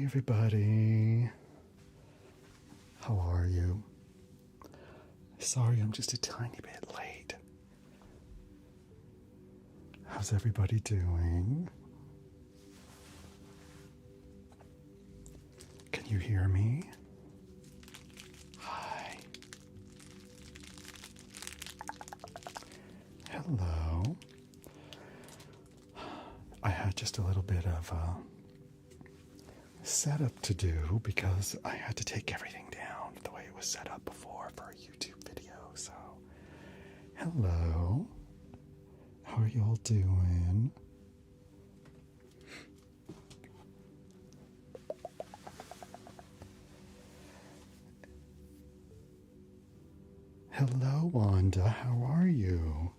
everybody. How are you? Sorry, I'm just a tiny bit late. How's everybody doing? Can you hear me? Hi. Hello. I had just a little bit of setup to do because I had to take everything down the way it was set up before for a YouTube video. So, hello. How are y'all doing? Hello, Wanda. How are you?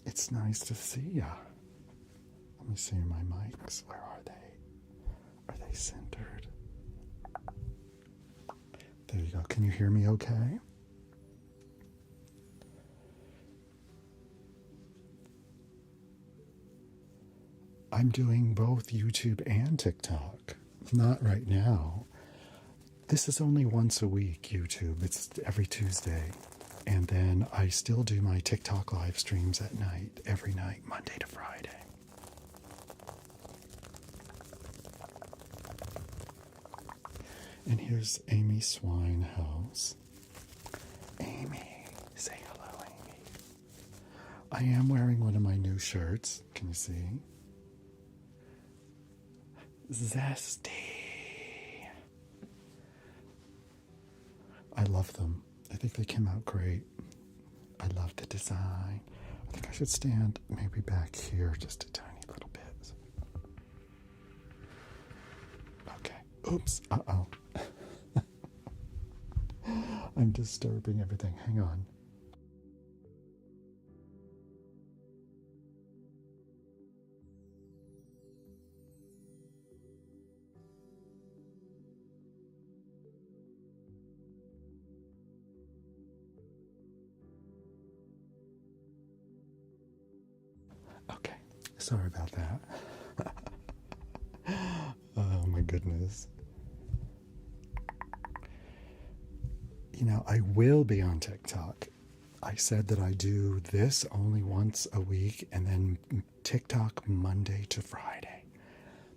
It's nice to see ya. Let me see my mics. Where are they? Are they centered? There you go. Can you hear me okay? I'm doing both YouTube and TikTok. Not right now. This is only once a week, YouTube. It's every Tuesday. And then I still do my TikTok live streams at night, every night, Monday to Friday. And here's Amy Swinehouse. Amy, say hello, Amy. I am wearing one of my new shirts. Can you see? Zesty. I love them. I think they came out great. I love the design. I think I should stand maybe back here just a tiny little bit. Okay. Oops. Uh-oh. I'm disturbing everything. Hang on. Okay. Sorry about that. Oh my goodness. You know, I will be on TikTok. I said that I do this only once a week and then TikTok Monday to Friday.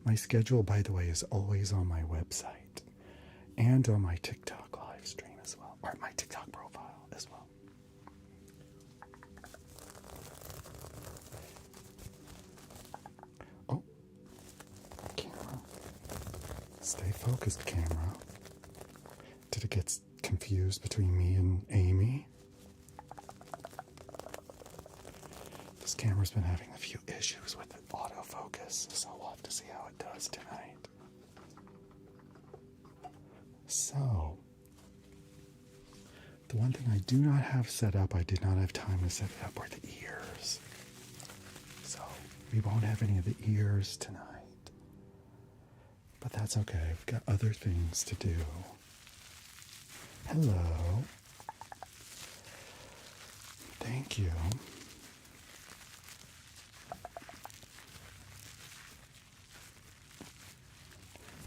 My schedule, by the way, is always on my website and on my TikTok live stream as well, or my TikTok profile as well. Oh, camera. Stay focused, camera. Did it get confused between me and Amy? This camera's been having a few issues with autofocus, so we'll have to see how it does tonight. So, the one thing I do not have set up, I did not have time to set it up, were the ears. So, we won't have any of the ears tonight. But that's okay, we've got other things to do. Hello. Thank you.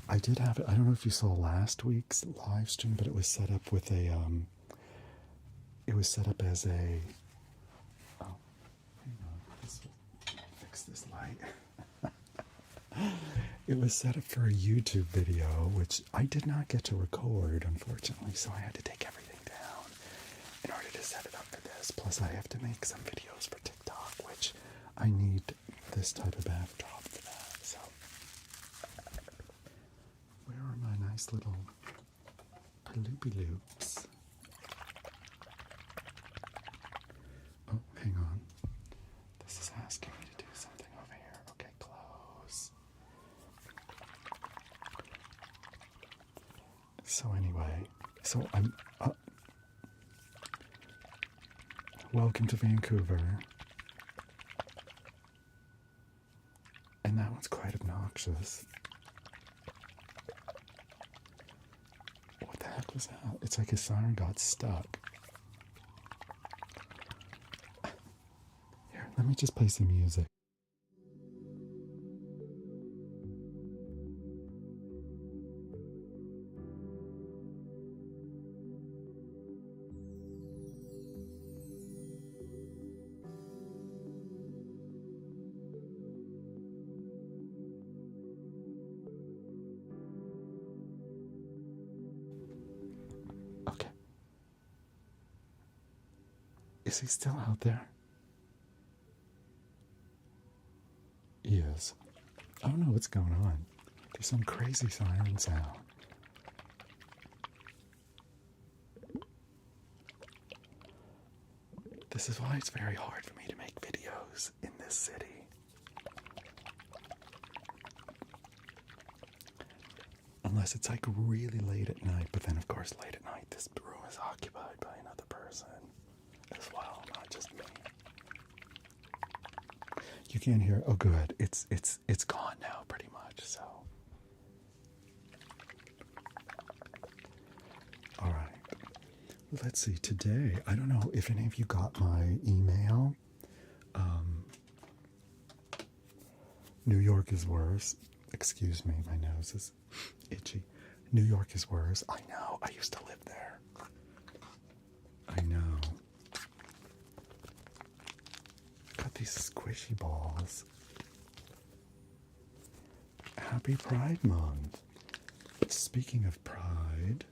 I did have it. I don't know if you saw last week's live stream, but it was set up with a it was set up as a oh, hang on, fix this light. It was set up for a YouTube video, which I did not get to record, unfortunately, so I had to take everything down in order to set it up for this. Plus, I have to make some videos for TikTok, which I need this type of backdrop for that. So, where are my nice little loopy loops? Oh, hang on. This is asking me to do something over here. Okay, close. So anyway, I'm welcome to Vancouver. And that one's quite obnoxious. What the heck was that? It's like his siren got stuck. Here, let me just play some music. Is he still out there? He is. I don't know what's going on. There's some crazy siren sound. This is why it's very hard for me to make videos in this city. Unless it's like really late at night, but then of course late at night this room is occupied by another person as well, not just me. You can't hear. Oh, good. It's gone now, pretty much. So, all right. Let's see. Today, I don't know if any of you got my email. New York is worse. Excuse me, my nose is itchy. New York is worse. I know. I used to live there. I know. Got these squishy balls. Happy Pride Month. Speaking of Pride,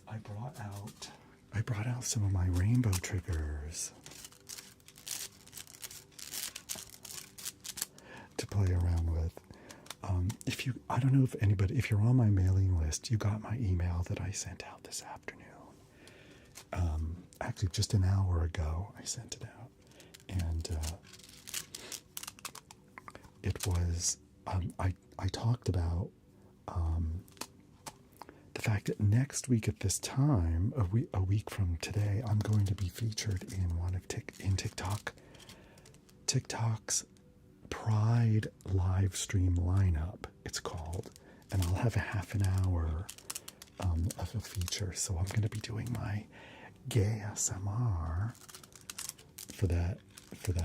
I brought out some of my rainbow triggers to play around with. I don't know if you're on my mailing list, you got my email that I sent out this afternoon. Actually, just an hour ago, I sent it out. And it was, I talked about the fact that next week at this time, a week from today, I'm going to be featured in TikTok's Pride live stream lineup, it's called, and I'll have a half an hour of a feature. So I'm going to be doing my gay ASMR for that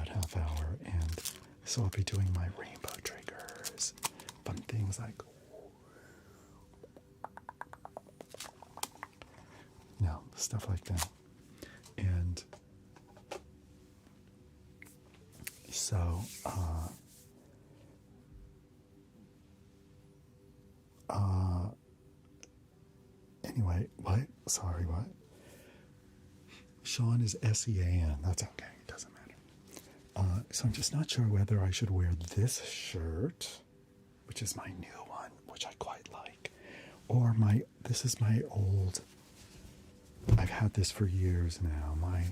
half hour, and so I'll be doing my rainbow triggers, fun things like stuff like that, and so anyway, what? Sorry, what? Sean is S-E-A-N. That's okay. It doesn't matter. So I'm just not sure whether I should wear this shirt, which is my new one, which I quite like, or this is my old, I've had this for years now, my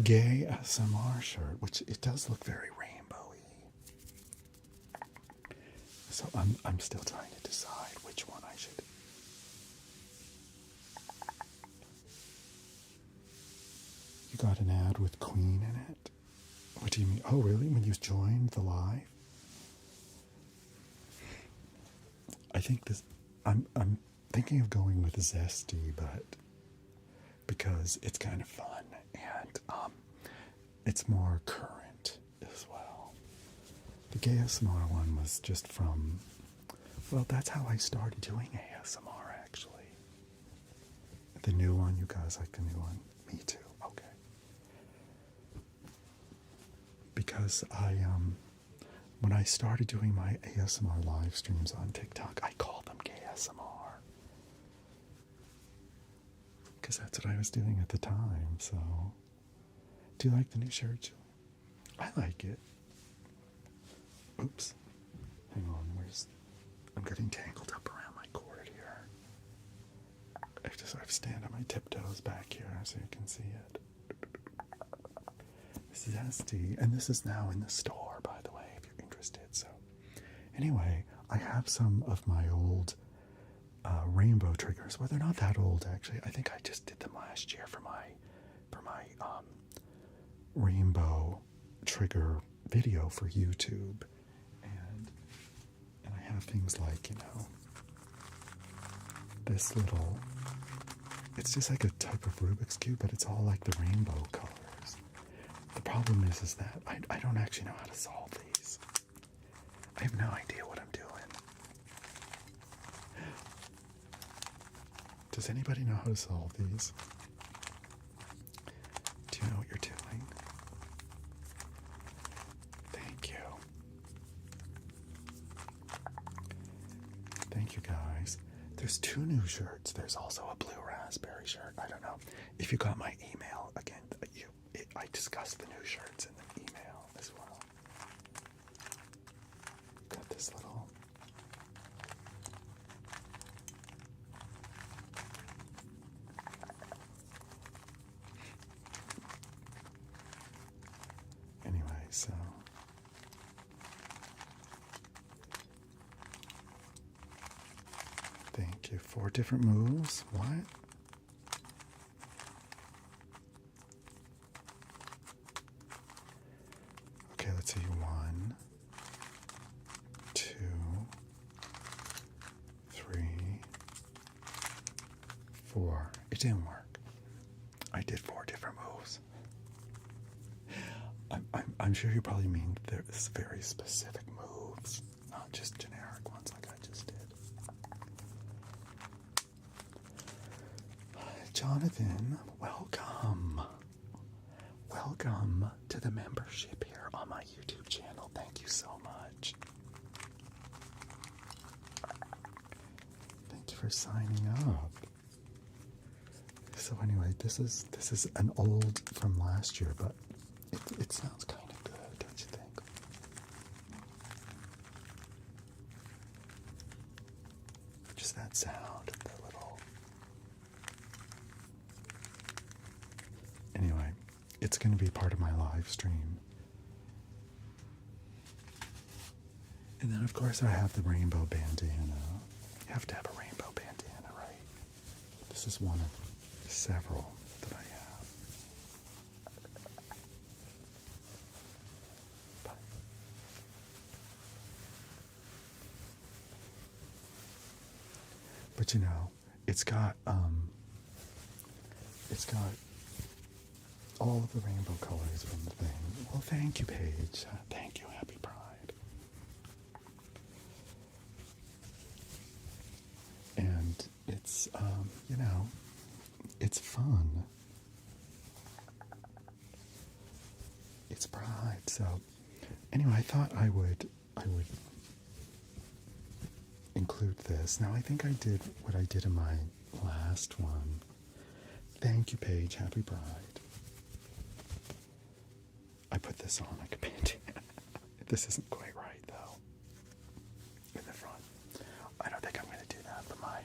gay ASMR shirt, which it does look very rainbowy. So I'm still trying to decide which one I should. You got an ad with Queen in it? What do you mean? Oh, really? When you joined the live? I think I'm thinking of going with Zesty, but because it's kind of fun and it's more current as well. The gay ASMR one was just from, well, that's how I started doing ASMR actually. The new one, you guys like the new one? Me too. Okay. Because when I started doing my ASMR live streams on TikTok, I called them gay ASMR. Because that's what I was doing at the time, so. Do you like the new shirt? I like it. Oops. Hang on, I'm getting tangled up around my cord here. I have to sort of stand on my tiptoes back here so you can see it. This is Zesty, and this is now in the store, by the way, if you're interested. So, anyway, I have some of my old rainbow triggers. Well, they're not that old, actually. I think I just did them last year for my rainbow trigger video for YouTube, and I have things like, this little. It's just like a type of Rubik's Cube, but it's all like the rainbow colors. The problem is that I don't actually know how to solve these. I have no idea what I'm doing. Does anybody know how to solve these? Do you know what you're doing? Thank you. Thank you, guys. There's 2 new shirts. There's also a blue raspberry shirt. I don't know if you got my email again. I discussed the new shirts in the email as well. Got this little. Anyway, so. Thank you. 4 different moves. What? Okay, let's see. 1, 2, 3, 4. It didn't work. I did 4 different moves. I'm sure you probably mean there's very specific moves, not just generic ones like I just did. Jonathan, welcome. Welcome to the membership here on my YouTube channel. Thank you so much. Thank you for signing up. So anyway, this is an old from last year, but it sounds kind of good, don't you think? Just that sound, the little. Anyway, it's going to be part of my live stream. And then, of course, I have the rainbow bandana. You have to have a rainbow bandana, right? This is one of several that I have. But you know, it's got all of the rainbow colors from the thing. Well, thank you, Paige. Thank you. Happy Pride. And it's, you know, it's fun. It's Pride. So, anyway, I thought I would include this. Now, I think I did what I did in my last one. Thank you, Paige. Happy Pride. I put this on like a bandana. This isn't quite right, though. In the front. I don't think I'm going to do that for my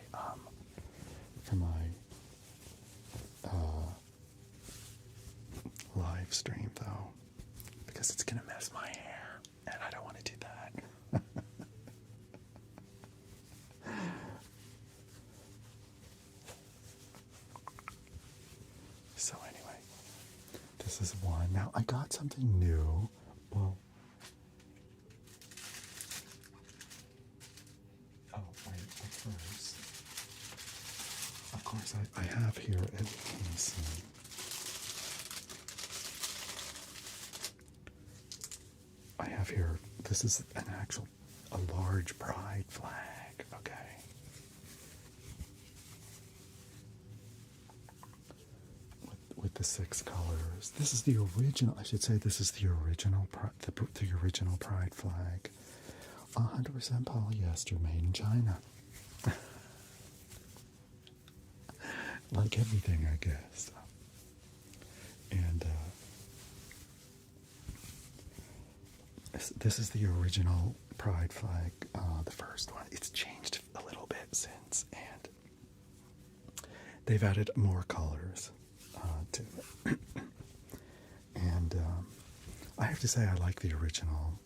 live stream, though. Because it's going to mess my hair. And I don't want to do that. So anyway, this is one. Now, I got something new. Well, oh, wait, but first, of course, I have here, let me see. I have here, this is a large pride flag, okay? With the 6 colors. This is the original, I should say this is the original, the original pride flag. 100% polyester, made in China. Like everything, I guess. And this is the original pride flag, the first one. It's changed a little bit since, and they've added more colors to it. And I have to say I like the original,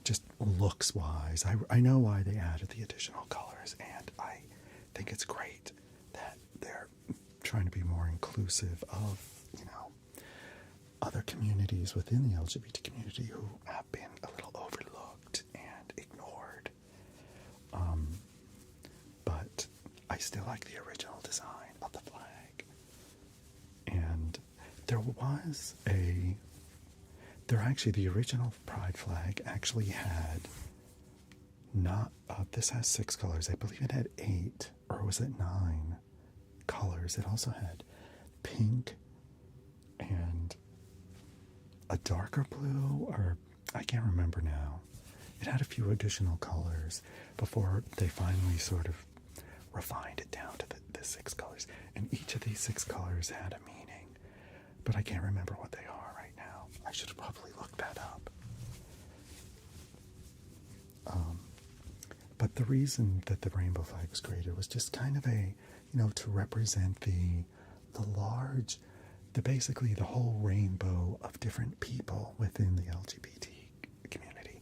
just looks-wise. I know why they added the additional colors, and I think it's great that they're trying to be more inclusive of, you know, other communities within the LGBT community who have been a little overlooked and ignored. But I still like the original design of the flag. And the original pride flag actually had not, this has 6 colors. I believe it had 8, or was it 9 colors? It also had pink and a darker blue, or I can't remember now. It had a few additional colors before they finally sort of refined it down to this 6 colors. And each of these 6 colors had a meaning. But I can't remember what they are right now. I should probably look that up. But the reason that the rainbow flag was created was just kind of a, to represent the large, basically the whole rainbow of different people within the LGBT community.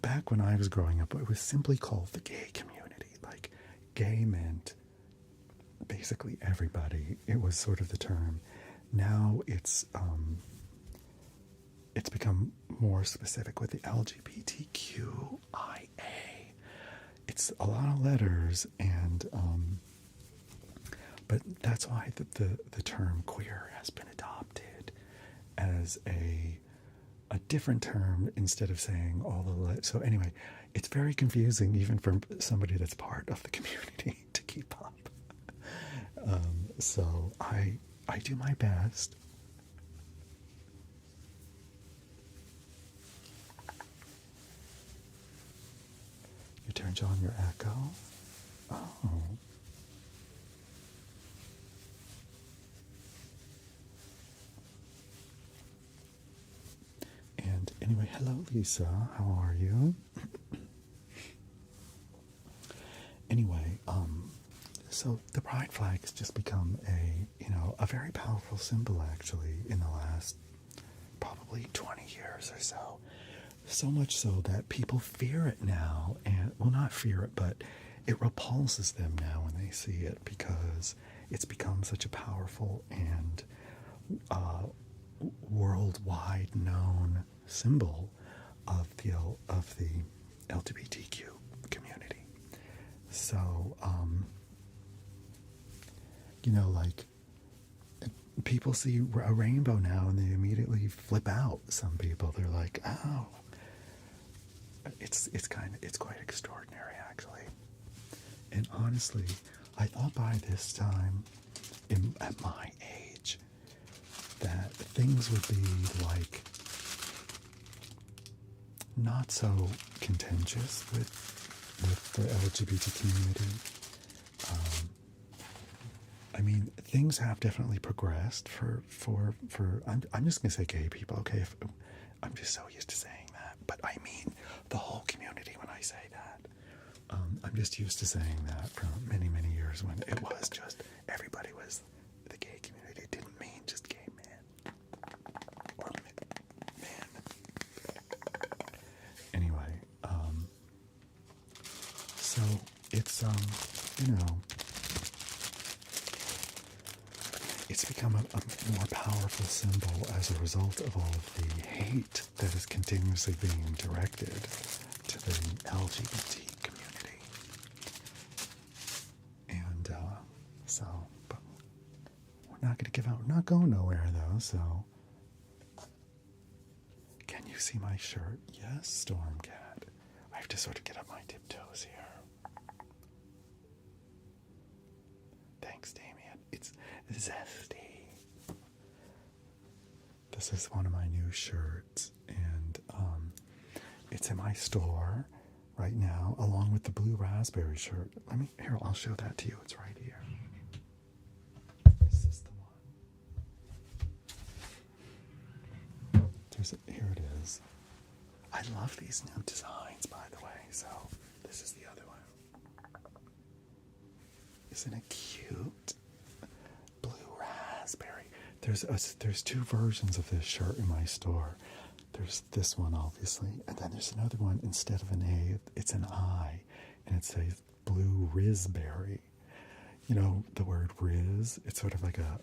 Back when I was growing up, it was simply called the gay community. Like, gay meant basically everybody. It was sort of the term. Now it's become more specific with the LGBTQIA. It's a lot of letters, and but that's why the term queer has been adopted as a different term instead of saying all the letters. So anyway, it's very confusing even for somebody that's part of the community to keep up. So I do my best. You turned on your echo? Oh. And anyway, hello Lisa, how are you? Anyway, so the pride flag has just become a very powerful symbol actually in the last probably 20 years or so. So much so that people fear it now, and well, not fear it, but it repulses them now when they see it because it's become such a powerful and worldwide known symbol of the LGBTQ community. So, like people see a rainbow now and they immediately flip out. Some people, they're like, oh. It's quite extraordinary actually. And honestly, I thought by this time at my age that things would be like not so contentious with the LGBT community. I mean, things have definitely progressed for I'm just gonna say gay people, okay? I'm just so used to saying that, but I mean the whole community when I say that. I'm just used to saying that for many, many years when it was just everybody was the gay community. It didn't mean just gay men or men. Anyway, so it's it's become a more powerful symbol as a result of all of the hate that is continuously being directed to the LGBT community. And so, but we're not going to give out. We're not going nowhere though, so. Can you see my shirt? Yes, Stormcat. I have to sort of get up my tiptoes here. Thanks, Damien. It's zesty. This is one of my new shirts, and it's in my store right now, along with the blue raspberry shirt. I'll show that to you. It's right here. Is this the one? Here it is. I love these new designs, by the way. So this is the other one. Isn't it cute? Blue raspberry. There's two versions of this shirt in my store. There's this one, obviously, and then there's another one. Instead of an A, it's an I, and it says blue raspberry. You know, the word riz, it's sort of like a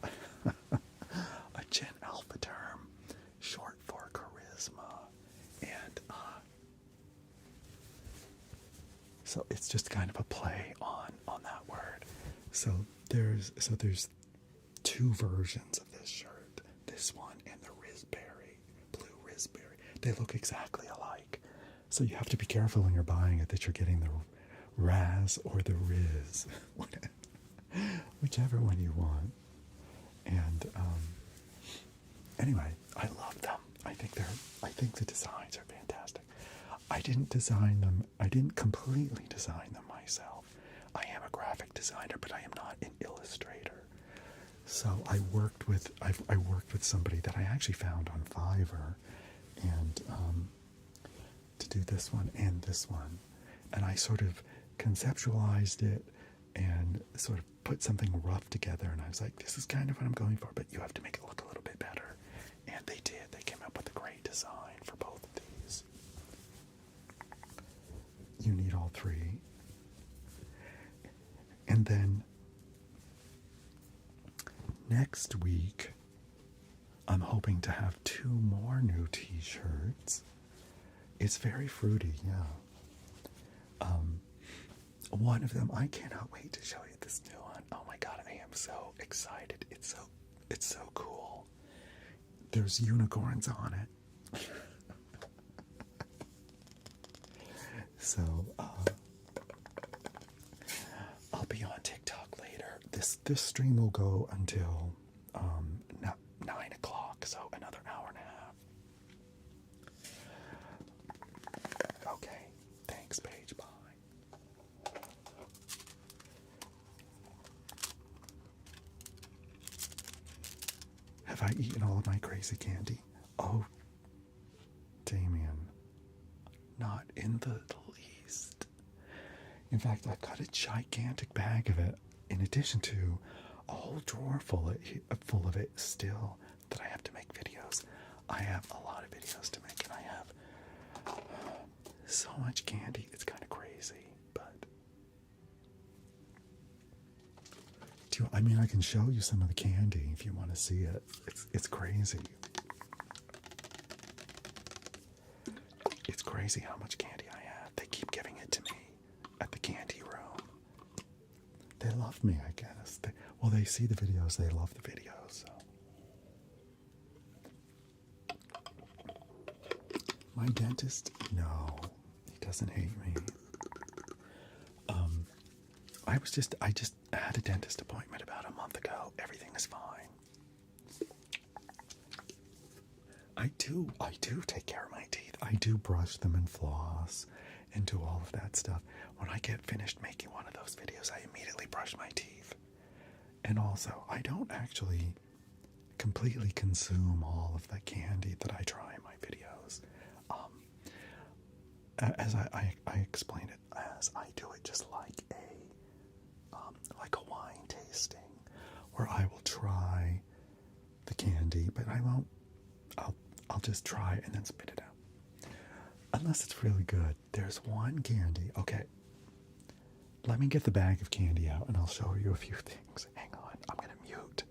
Gen Alpha term, short for charisma, and so it's just kind of a play on that word. So there's two versions of this shirt. This one and the raspberry, blue raspberry. They look exactly alike. So you have to be careful when you're buying it that you're getting the Raz or the Riz, whichever one you want. And anyway, I love them. I think the designs are fantastic. I didn't design them. I didn't completely design them myself. I am a graphic designer, but I am not illustrator. So I worked with somebody that I actually found on Fiverr, and to do this one and this one, and I sort of conceptualized it and sort of put something rough together, and I was like, this is kind of what I'm going for, but you have to make it look a little bit better. And they did. They came up with a great design for both of these. You need all three. And then next week, I'm hoping to have 2 more new t-shirts. It's very fruity, yeah. One of them, I cannot wait to show you this new one. Oh my god, I am so excited. It's so cool. There's unicorns on it. So, I'll be on TikTok later. This stream will go until 9 o'clock, so another hour and a half. Okay, thanks, Paige. Bye. Have I eaten all of my crazy candy? Oh, Damien, not in the least. In fact, I've got a gigantic bag of it, in addition to a whole drawer full of it still that I have to make videos. I have a lot of videos to make, and I have so much candy. It's kind of crazy, but I can show you some of the candy if you want to see it. It's crazy. It's crazy how much candy I have. They keep giving it to me at the candy room. They love me, I guess. They see the videos. They love the videos. So. My dentist? No, he doesn't hate me. I just had a dentist appointment about a month ago. Everything is fine. I do take care of my teeth. I do brush them and floss and do all of that stuff. When I get finished making one of those videos, I immediately brush my teeth. And also, I don't actually completely consume all of the candy that I try in my videos. As I explain it, as I do it just like a wine tasting, where I will try the candy, but I won't. I'll just try it and then spit it out, unless it's really good. There's one candy. Okay, let me get the bag of candy out, and I'll show you a few things. Hang on, I'm gonna mute.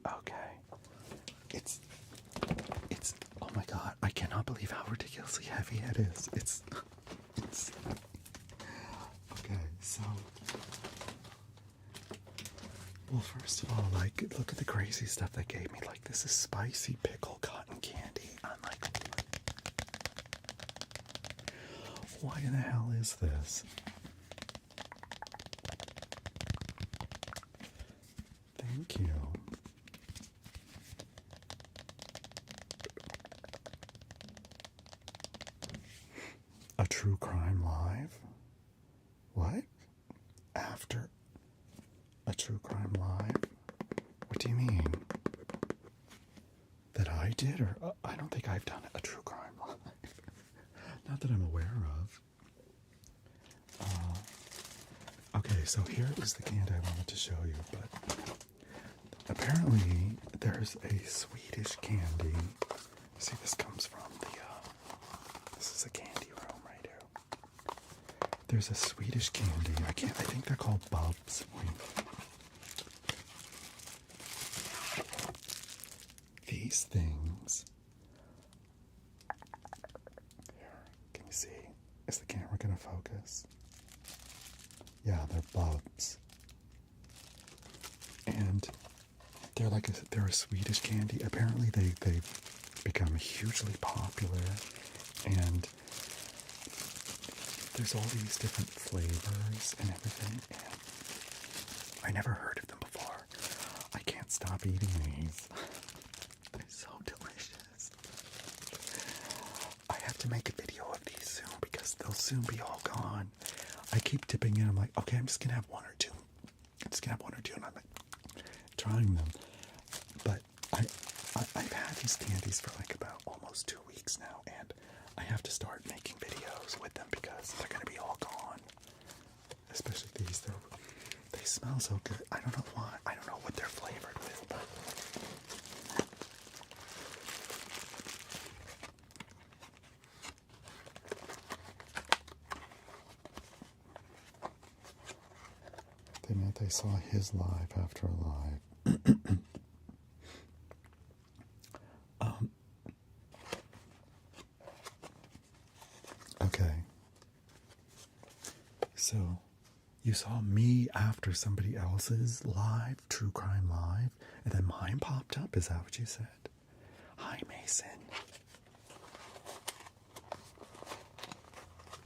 Okay. It's oh my god, I cannot believe how ridiculously heavy it is. It's okay, so well, first of all, look at the crazy stuff they gave me. This is spicy pickle cotton candy. I'm like, why in the hell is this? Thank you. A true crime live? What? After a true crime live? What do you mean? That I did? Or I don't think I've done a true crime live. Not that I'm aware of. Okay, so here is the candy I wanted to show you, but apparently there's a Swedish candy. See, this comes from this is a candy room right here. There's a Swedish candy. I think they're called Bubs. Wait. these things. Here, can you see? Is the camera going to focus? Yeah, they're bubs. And they're they're a Swedish candy. Apparently they've become hugely popular, and there's all these different flavors and everything, and I never heard of them before. I can't stop eating these. They're so delicious. I have to make a video of these soon because they'll soon be all gone. I keep dipping in. I'm like, okay, I'm just gonna have one or two. And I'm like trying them. But I've had these candies for like about almost 2 weeks now, and I have to start making videos with them because they're gonna be all gone. Especially these. They smell so good. I don't know why. I don't know what they're flavored with, but they meant they saw his live after a live. Okay. So, you saw me after somebody else's live, True Crime Live, and then mine popped up? Is that what you said? Hi, Mason.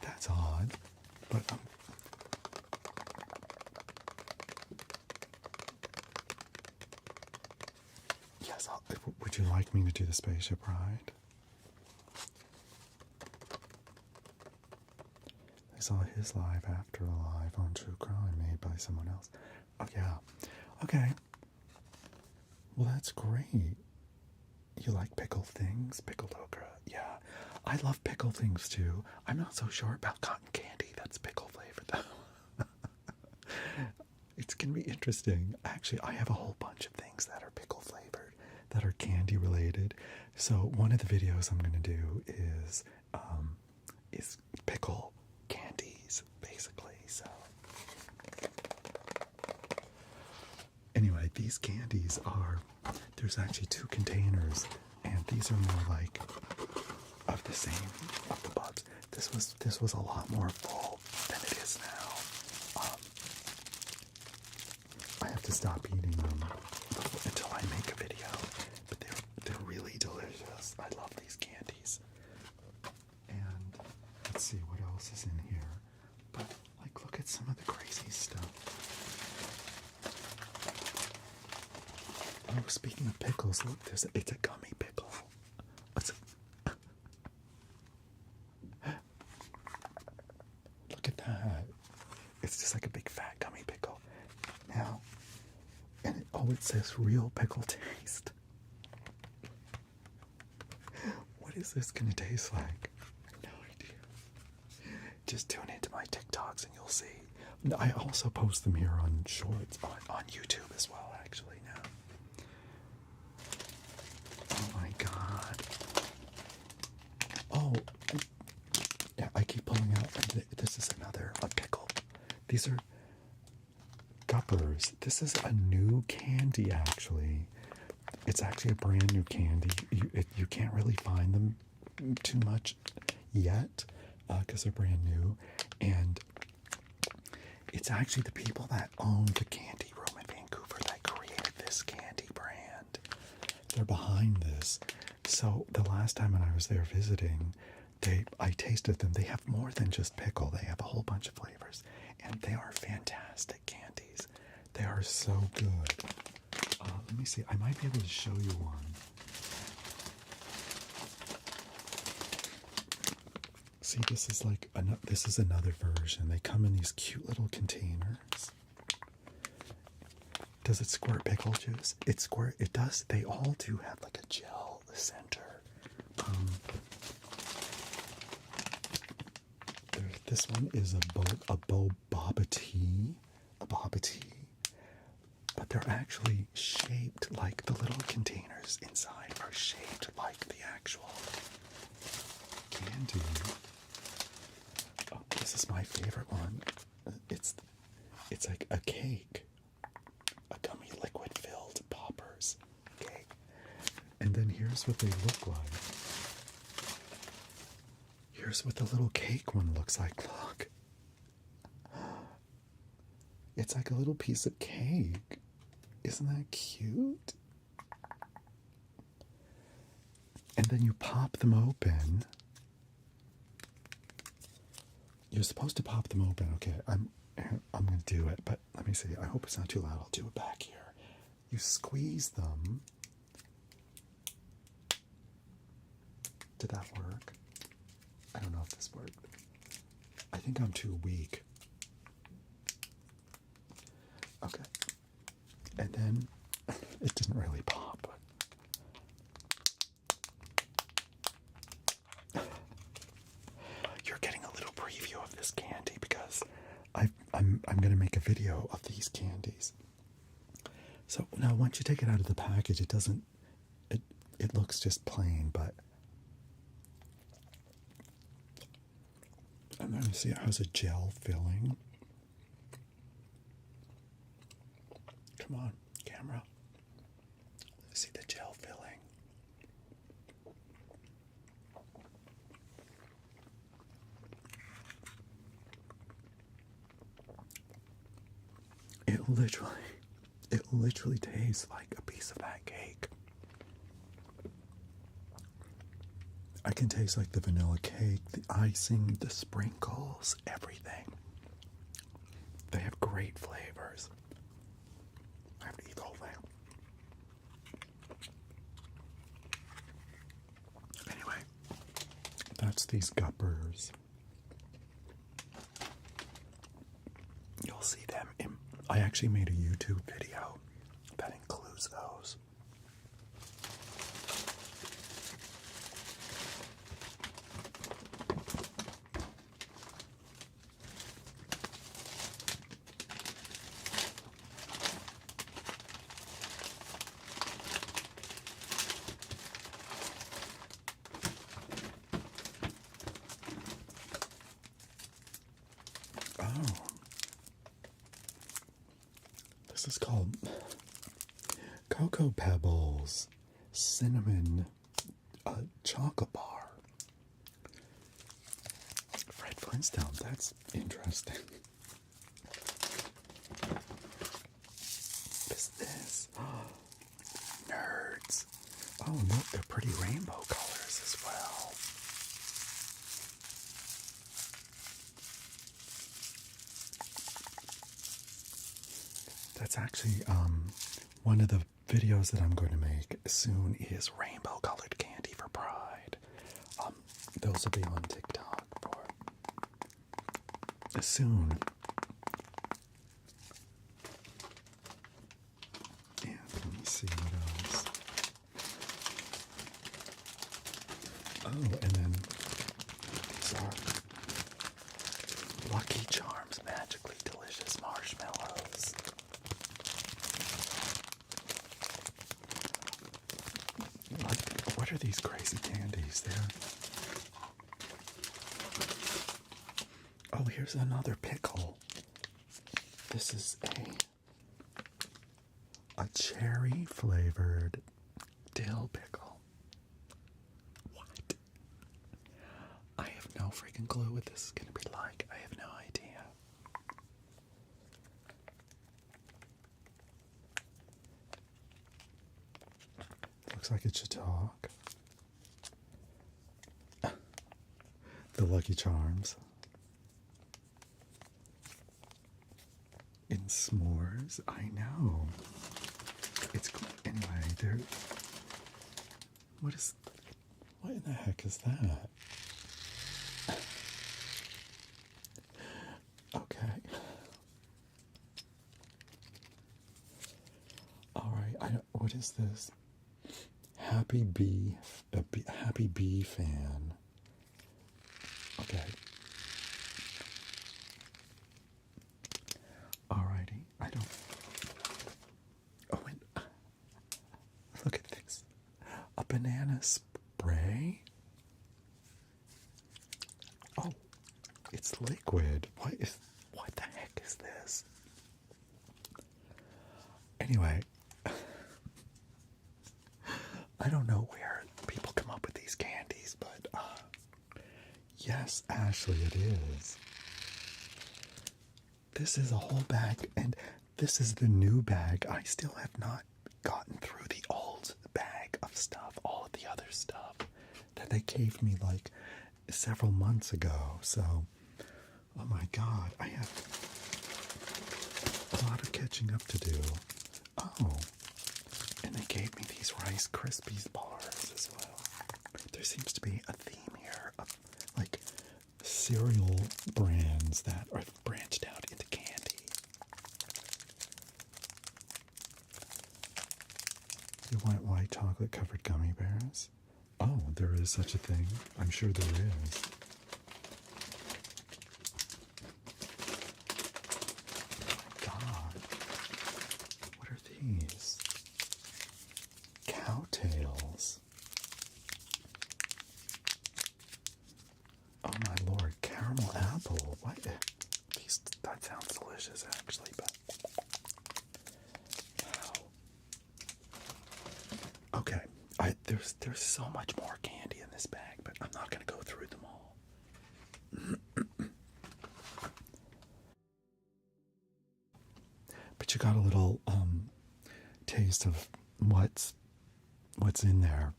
That's odd, but yes, would you like me to do the Spaceship Ride? I saw his live after a live on True Crime made by someone else. Oh, yeah. Okay. Well, that's great. You like pickled things? Pickled okra. Yeah. I love pickled things, too. I'm not so sure about cotton candy that's pickle flavored, though. It's going to be interesting. Actually, I have a whole bunch of things that are pickle flavored, that are candy related. So one of the videos I'm going to do is pickle candies, basically. So anyway, these candies there's actually 2 containers, and these are more like of the same, of the bubs. This was a lot more full than it is now. I have to stop eating them until I make a video, but they're really delicious. I love these candies. And let's see what else is in here. But like, look at some of the crazy stuff. Oh, speaking of pickles, look, it's a gummy pickle. Look at that. It's just like a big fat gummy pickle. Now, and it says real pickle taste. What is this gonna taste like? I have no idea. Just tune into my TikToks and you'll see. I also post them here on Shorts, on YouTube as well, actually, now. Oh my god. Oh, yeah, I keep pulling out. This is a pickle. These are Guppers. This is a new candy, actually. It's actually a brand new candy. You can't really find them too much yet because they're brand new. And it's actually the people that own the candy room in Vancouver that created this candy brand. They're behind this. So the last time when I was there visiting, I tasted them. They have more than just pickle. They have a whole bunch of flavors. And they are fantastic candies. They are so good. Let me see. I might be able to show you one. See, this is another version. They come in these cute little containers. Does it squirt pickle juice? It does. They all do have like a gel center. This one is a boba tea, but they're actually shaped like the little containers inside are shaped like the actual candy. Oh, this is my favorite one. It's like a cake, a gummy liquid filled poppers cake, and then here here's what they look like. Here's what the little cake one looks like. Look. It's like a little piece of cake. Isn't that cute? And then you pop them open. You're supposed to pop them open. Okay, I'm going to do it, but let me see. I hope it's not too loud. I'll do it back here. You squeeze them. Did that work? I don't know if this worked. I think I'm too weak. Okay. And then it didn't really pop. You're getting a little preview of this candy because I'm going to make a video of these candies. So now once you take it out of the package, it doesn't, it looks just plain, but I'm going to see it has a gel filling. Come on, camera. Let's see the gel filling. It literally tastes like a piece of that cake. I can taste like the vanilla cake, the icing, the sprinkles, everything. They have great flavors. I have to eat the whole thing. Anyway, that's these guppers. You'll see them in. I actually made a YouTube video that includes those. This is called Cocoa Pebbles Cinnamon Chocolate Bar. Fred Flintstone, that's interesting. What is this? Nerds. Oh, look, they're pretty rainbow colors as well. That's actually one of the videos that I'm going to make soon is rainbow colored candy for Pride. Those will be on TikTok for soon. And let me see what else. Oh, and then these are Lucky Charms Magically Delicious Marshmallows. What are these crazy candies there? Oh, here's another pickle. This is a cherry flavored dill pickle. What? I have no freaking clue what this is going to be like. I have no idea. Looks like it should talk. The Lucky Charms. In s'mores, I know. It's anyway. There. What in the heck is that? Okay. All right. What is this? Happy bee fan. Okay. Alrighty. I don't. Oh, and look at this. A banana spray. Oh, it's liquid. What the heck is this? Anyway, I don't know where these candies, but yes, Ashley, it is. This is a whole bag, and this is the new bag. I still have not gotten through the old bag of stuff, all of the other stuff that they gave me like several months ago. So, oh my God, I have a lot of catching up to do. Oh, and they gave me these Rice Krispies bars as well. There seems to be a theme here of like cereal brands that are branched out into candy. You want white chocolate covered gummy bears? Oh, there is such a thing. I'm sure there is. God, what are these? Cowtails. Oh my lord, caramel apple. What? These, that sounds delicious actually, but wow. Okay, there's so much more candy in this bag, but I'm not gonna go through them all. But you got a little taste of what's in there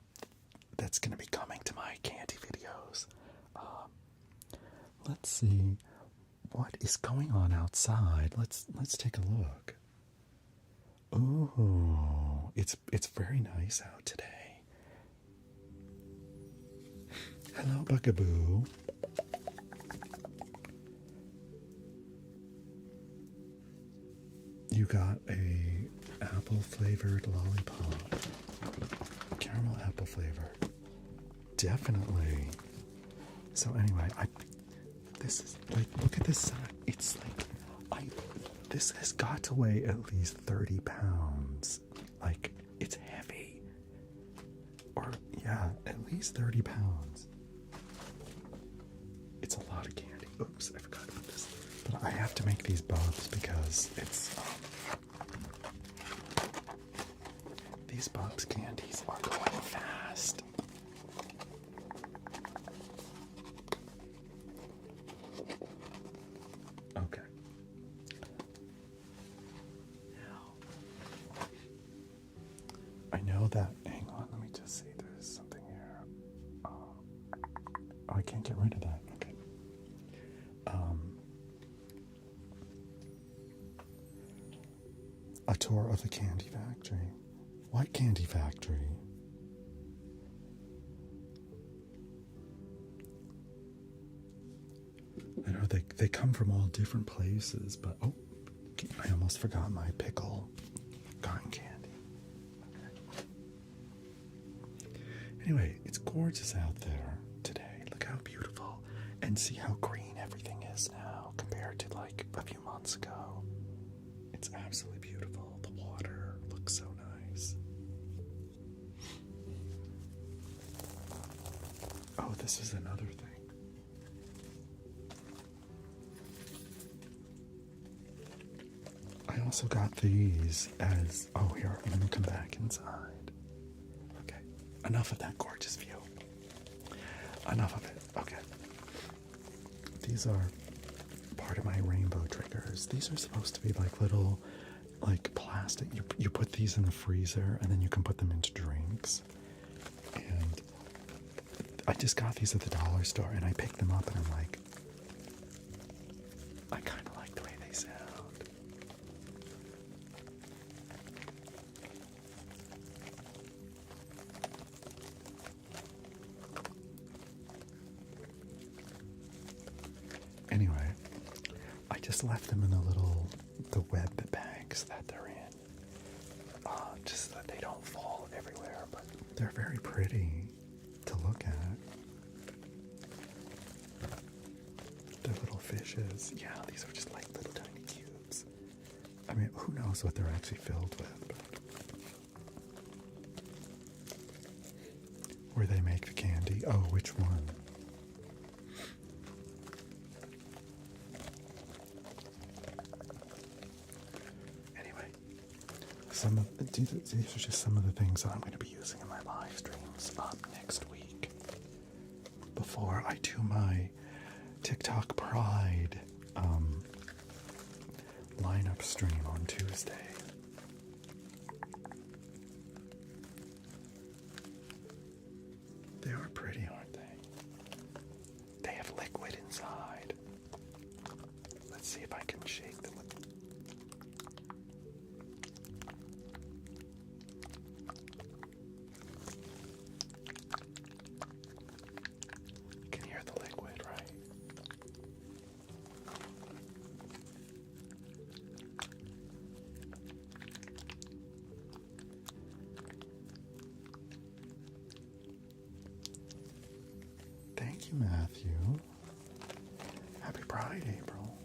that's gonna be coming to my candy videos. Let's see what is going on outside. Let's take a look. Ooh, it's very nice out today. Hello, Bugaboo. You got a apple flavored lollipop. Caramel apple flavor. Definitely. So anyway, this is like, look at this side. It's like, this has got to weigh at least 30 pounds. Like, it's heavy. Or, yeah, at least 30 pounds. It's a lot of candy. Oops, I forgot about this. But I have to make these bubs because it's, these Bubs candies are going fast. Okay. Now, I know that, hang on, let me just see, there's something here. Oh, I can't get rid of that. Okay. A tour of the candy factory. What candy factory? I know they come from all different places, but oh, I almost forgot my pickle cotton candy. Okay. Anyway, it's gorgeous out there today. Look how beautiful, and see how green everything is now compared to like a few months ago. It's absolutely beautiful. The water looks so nice. Oh, this is another thing. I also got these as, oh here, let me come back inside. Okay, enough of that gorgeous view. Enough of it, okay. These are part of my rainbow triggers. These are supposed to be like little, like plastic. You put these in the freezer and then you can put them into drinks. And I just got these at the dollar store and I picked them up and I'm like, I kind of like the way they sound. Anyway, I just left them in the web bags that they're in. Just so that they don't fall everywhere, but they're very pretty to look at. They're little fishes. Yeah, these are just like little tiny cubes. I mean, who knows what they're actually filled with. But where they make the candy. Oh, which one? These are just some of the things that I'm going to be using in my live streams next week. before I do my TikTok Pride lineup stream on Tuesday. They are pretty, aren't they? They have liquid inside. Let's see if I can shake them. You can hear the liquid, right? Thank you, Matthew. Happy Pride, April.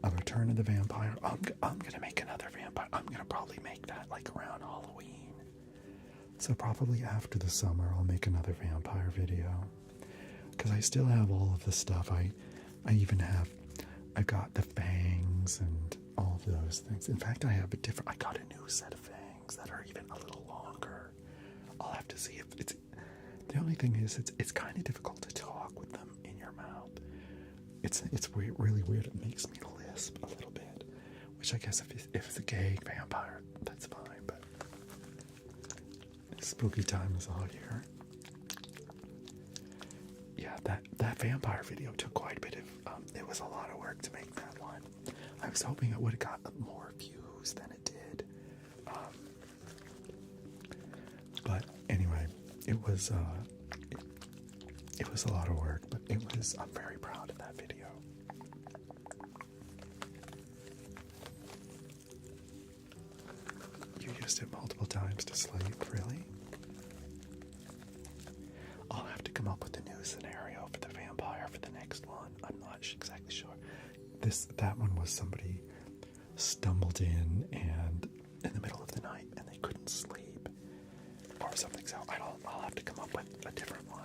A Return of the Vampire. I'm gonna make another vampire. I'm gonna probably make that like around Halloween. So probably after the summer, I'll make another vampire video. Because I still have all of the stuff. I even have, I've got the fangs and all of those things. In fact, I got a new set of fangs that are even a little longer. I'll have to see if it's, the only thing is it's kind of difficult to talk with them in your mouth. It's weird, really weird. It makes me lisp a little bit, which I guess if it's a gay vampire, that's fine. But spooky time is all year. Yeah, that vampire video took quite a bit of. It was a lot of work to make that one. I was hoping it would have got more views than it did. But anyway, it was a lot of work, but I'm very proud of that video. You used it multiple times to sleep, really? I'll have to come up with a new scenario for the vampire for the next one. I'm not exactly sure. That one was somebody stumbled in the middle of the night and they couldn't sleep or something. So I'll have to come up with a different one.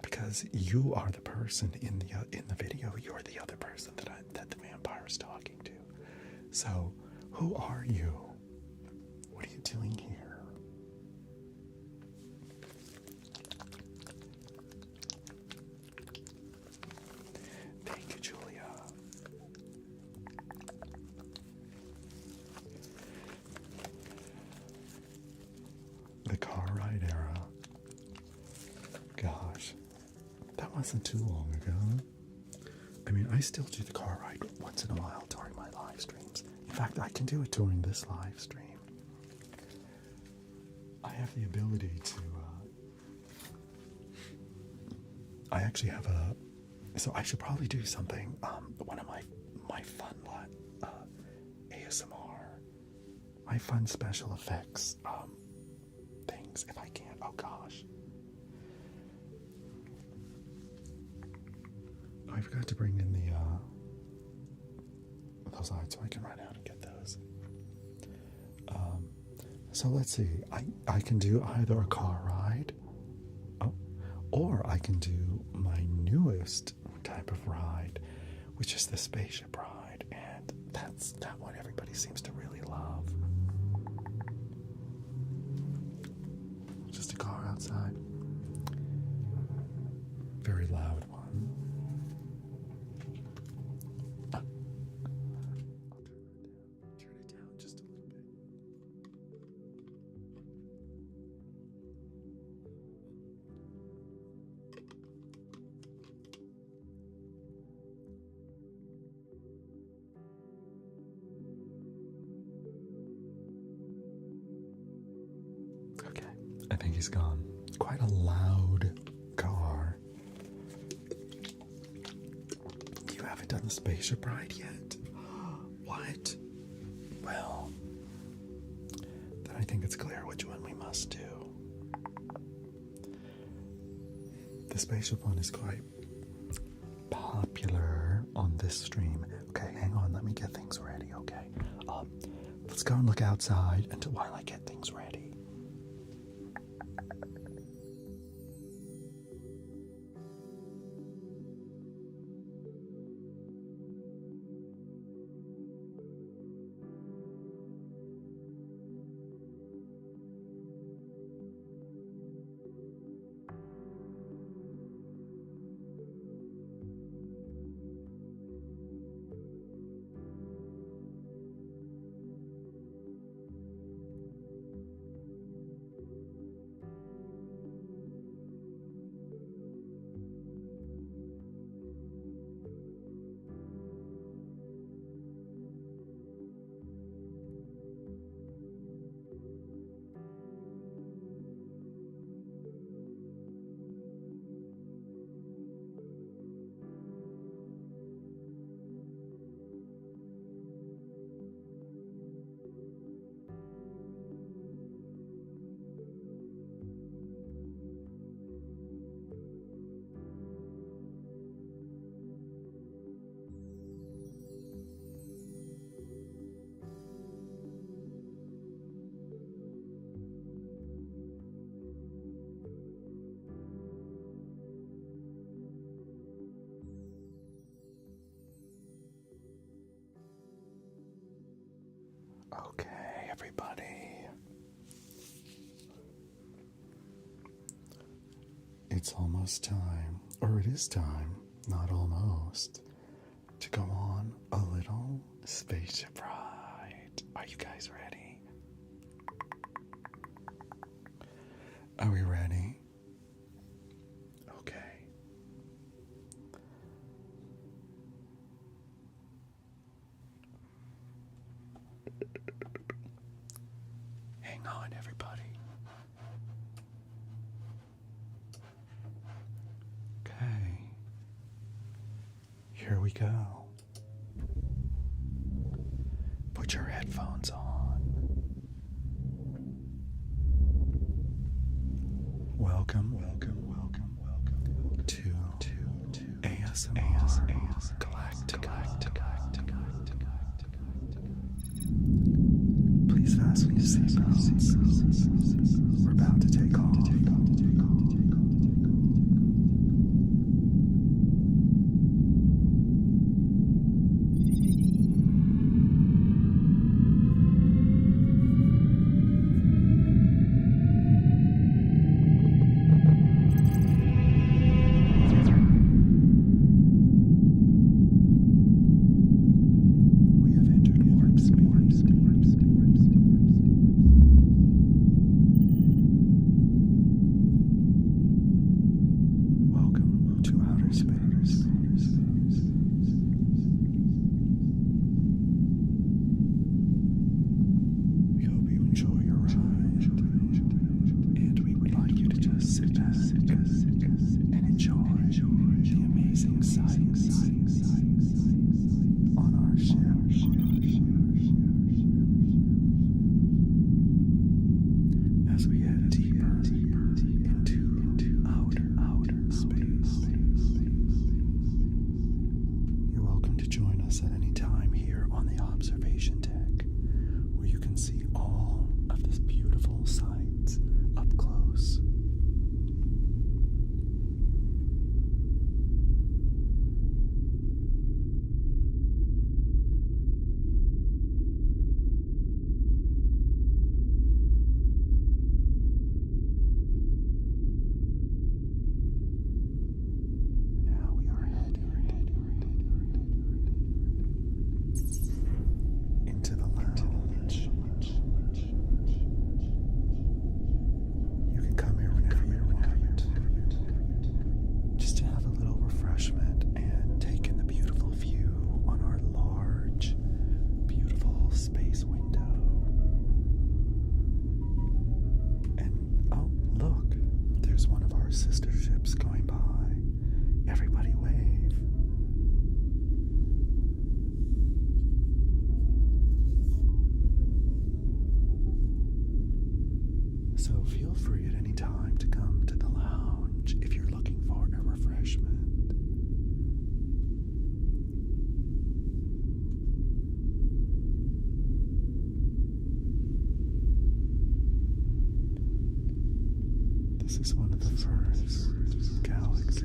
Because you are the person in the video, you're the other person that the vampire is talking to. So, who are you? What are you doing here? Thank you, Julia. The car ride era. Gosh. That wasn't too long ago. I mean, I still do the car ride once in a while during my live streams. In fact, I can do it during this live stream. I have the ability to, I actually have so I should probably do something, one of my fun ASMR, my fun special effects, things, if I can. Oh gosh. I forgot to bring in those lights so I can run out and get those. So let's see. I can do either a car ride, or I can do my newest type of ride, which is the Spaceship Ride, and that's that one everybody seems to really love. Just a car outside. Very loud one. Turn it down just a little bit. Okay, I think he's gone. Quite a loud car. You haven't done the Spaceship Ride yet? What? Well, then I think it's clear which one we must do. The spaceship one is quite popular on this stream. Okay, hang on, let me get things ready, okay? Let's go and look outside while I get things ready. Okay, everybody. It's almost time, or it is time, not almost, to go on a little spaceship ride. Are you guys ready? Are we ready? Okay. Hang on, everybody. Okay. Here we go. Put your headphones on. Welcome to ASMR Galactic. Please fasten your seatbelts. We're about to take off. Sister ships going by. Everybody wave. So feel free at any time to come to the lounge if you're looking for a refreshment. This is one of the first galaxies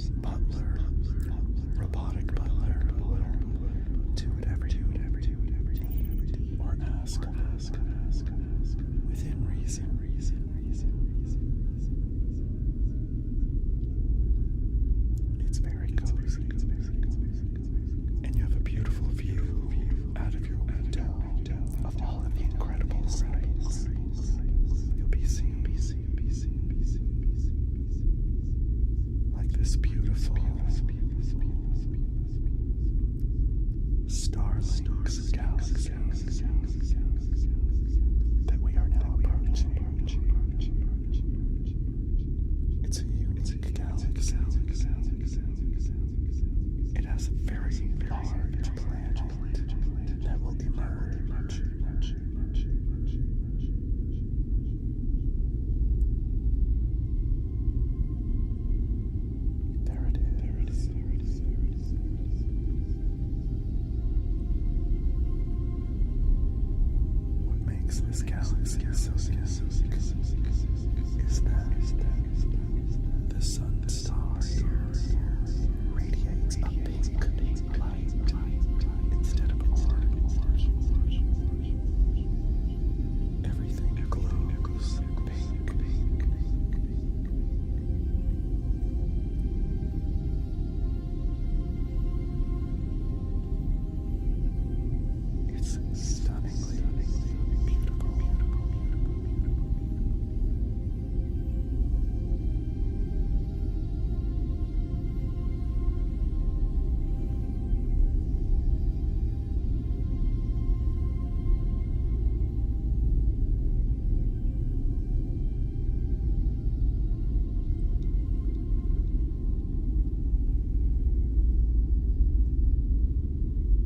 butler, robotic butler, who will do whatever you need or ask within reason. It's very cozy, and you have a beautiful view out of your window of all of the incredible sights you'll be seeing. Like this beautiful Starlink's galaxy that we are now approaching. It's a unique galaxy. It has a very large planet that will emerge. There it is. What makes this galaxy so unique is that the sun star here radiates a pink light instead of orange. Everything glows pink. It's stunningly beautiful.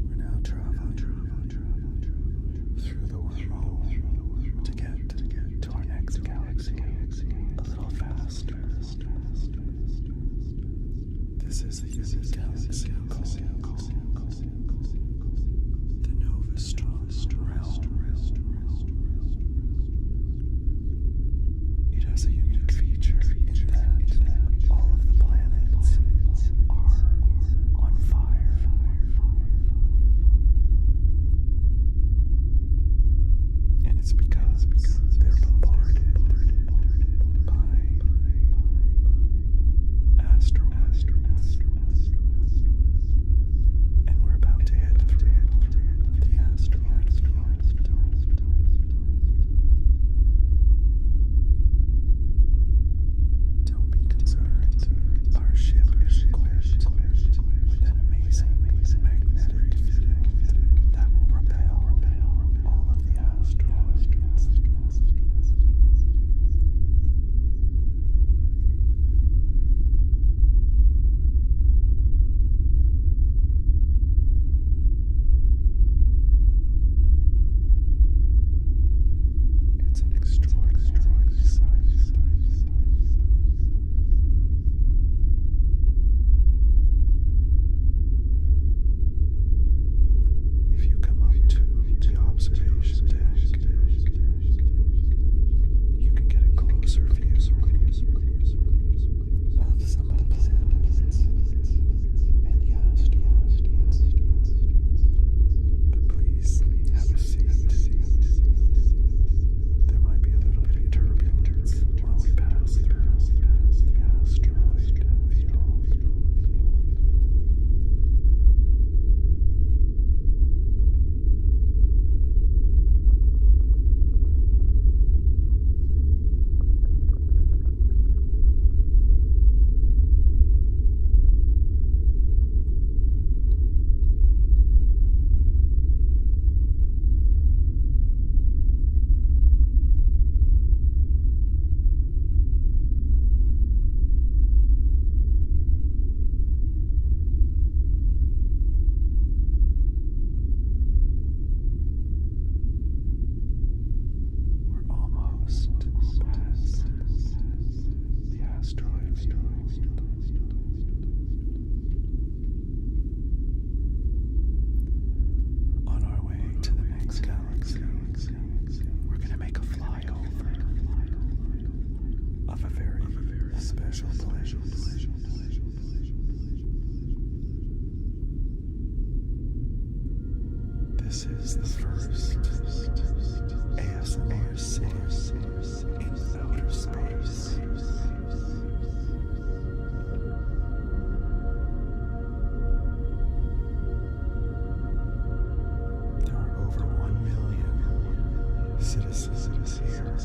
We're now traveling through the wormhole to get to our next galaxy a little faster. This is a unique galaxy called the Novastron realm. It has a unique feature in that all of the planets are on fire. And it's because they're bombarded by asteroids. And we're about to hit through the asteroid field. Don't be concerned. Our ship is equipped with an amazing magnetic field that will repel all of the asteroids. It's an extraordinary sight. If you come up to the observation deck, you can get a closer view of some of the planets and the asteroids. But please have a seat. There might be a little bit of turbulence while we pass through the asteroid field. We're almost past the asteroid field. On our way to the next galaxy, we're going to make a flyover of a very special place. This is the first ASMR city in outer space. There are over 1 million citizens here.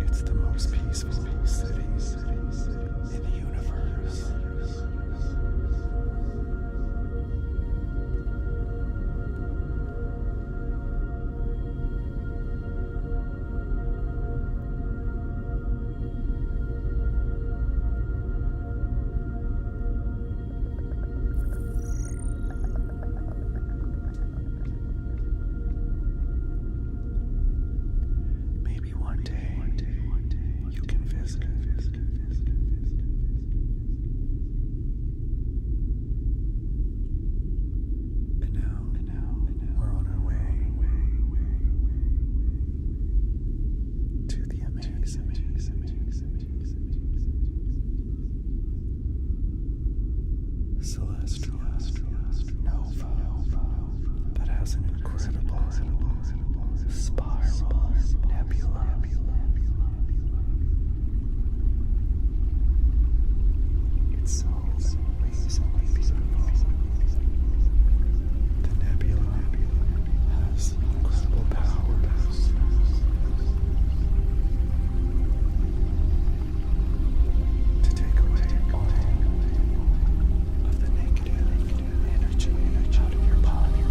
It's the most peaceful city in the universe. Maybe one day you can visit. And now we're on our way to the amazing celestial nova that has an incredible spiral nebula. It's so amazingly beautiful. The nebula has incredible powers. To take away all of the negative energy out of your body.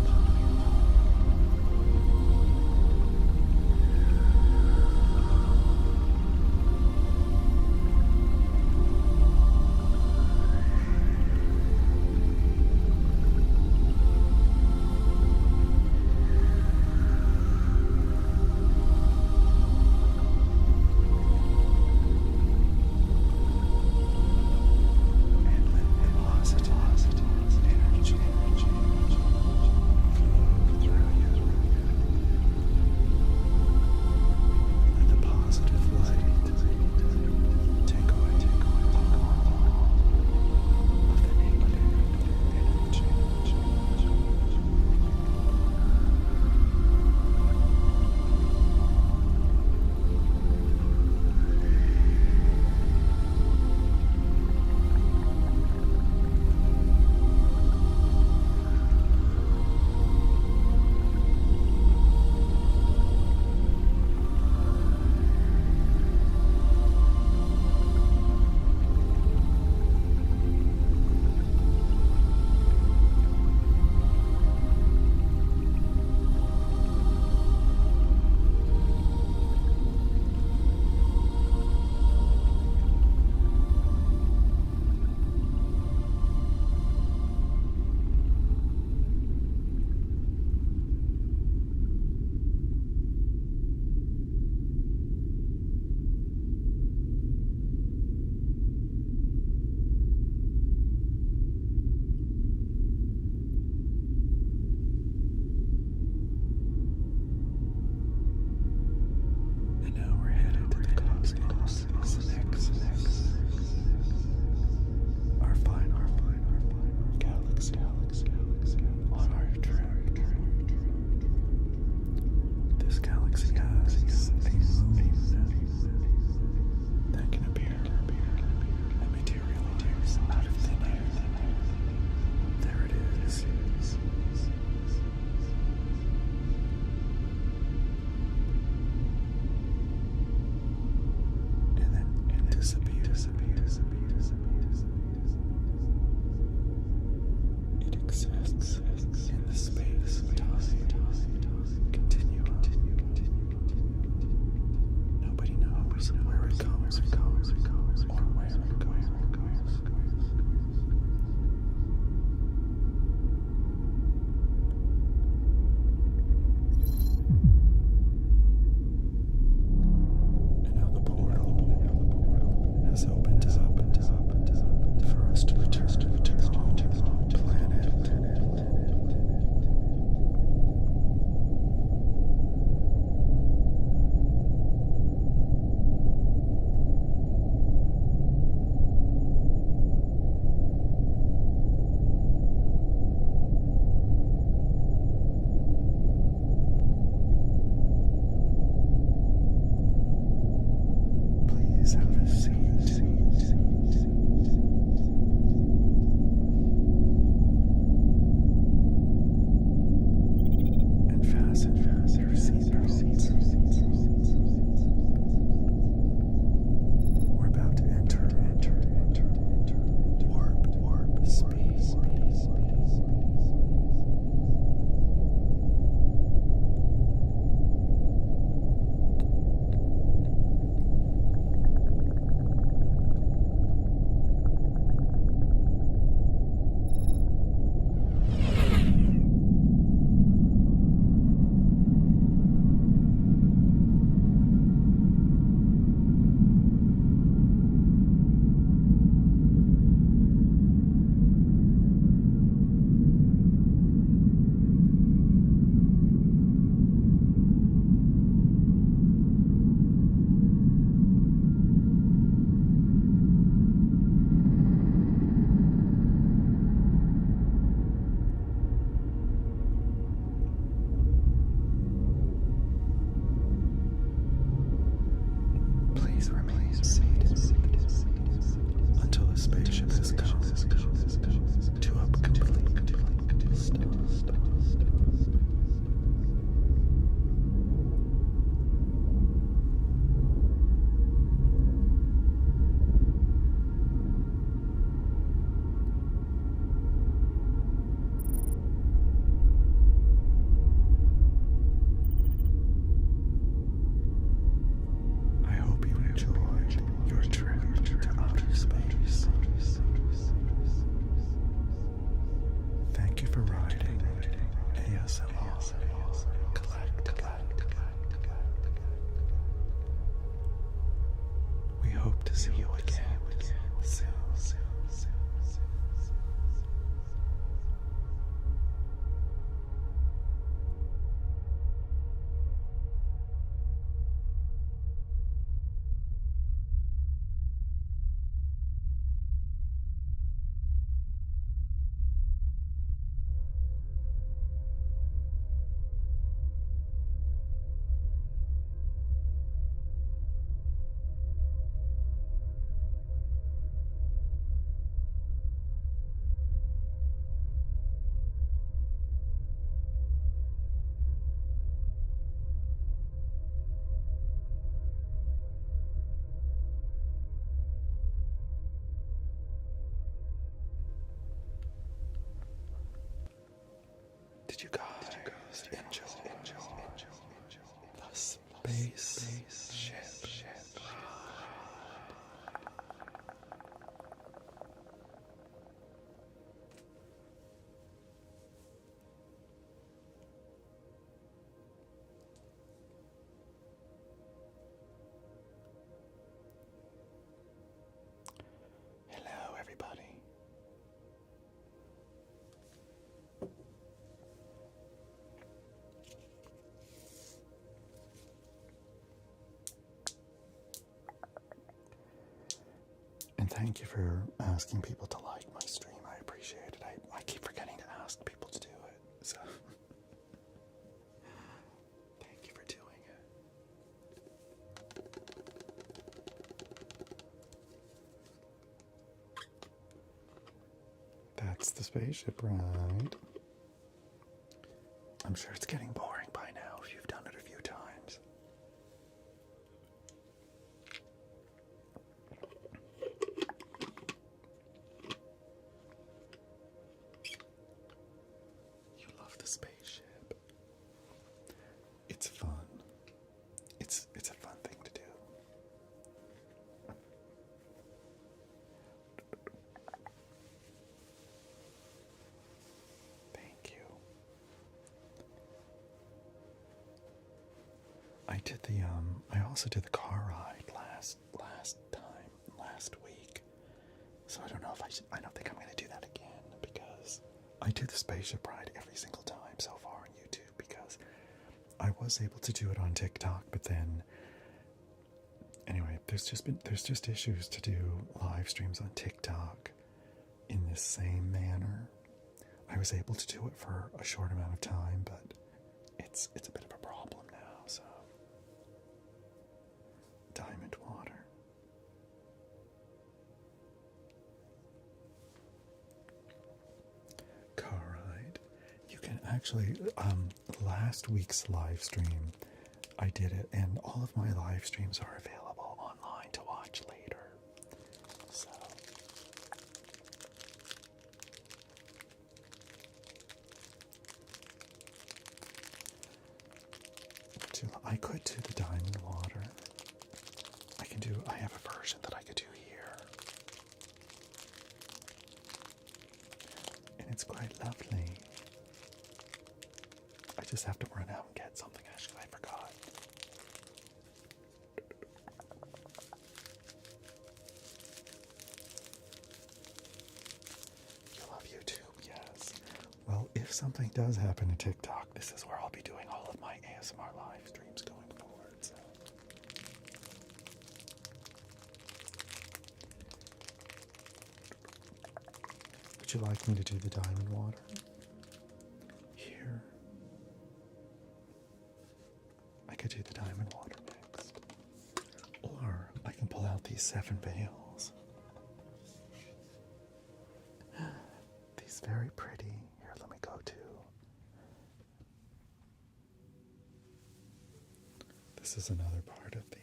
Our final galaxy on our trip. This galaxy has a moon that can appear and materialize out of thin air. There it is. And then it disappears. until the spaceship has come to a complete stop. Thank you for riding ASMR. Collect. We hope to see you again soon. Did you guys enjoy the Spaceship Ride? Hello, everybody. And thank you for asking people to like my stream. I appreciate it. I keep forgetting to ask people to do it. So thank you for doing it. That's the Spaceship Ride. I'm sure it's getting boring by now if you've done it a few times. The spaceship. It's fun. It's a fun thing to do. Thank you. I also did the car ride last week. So I don't know if I don't think I'm going to do that again because I do the Spaceship Ride every single time so far on YouTube because I was able to do it on TikTok, but then anyway, there's just issues to do live streams on TikTok in this same manner. I was able to do it for a short amount of time, but it's a bit of a problem now, so Diamond Water. Actually, last week's live stream, I did it, and all of my live streams are available online to watch later. So, I could do the Diamond Water. I have a version that I could do here. And it's quite lovely. I just have to run out and get something. Actually, I forgot. You love YouTube, yes. Well, if something does happen to TikTok, this is where I'll be doing all of my ASMR live streams going forward. So. Would you like me to do the Diamond Water? Here. I could do the Diamond Water next. Or I can pull out the these 7 bales. These very pretty. Here, let me go to. This is another part of the.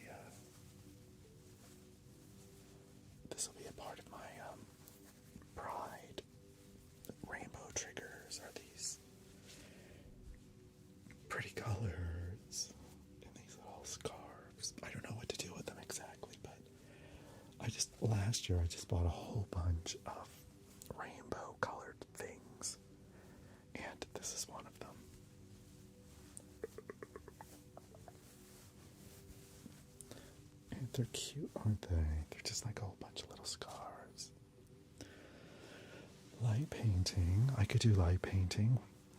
This will be a part of my pride. Rainbow triggers are these pretty colors and these little scarves. I don't know what to do with them exactly, but last year I just bought a whole bunch of rainbow colored things, and this is one of them. And they're cute, aren't they? They're just like a whole bunch of little scarves. Light painting. I could do light painting.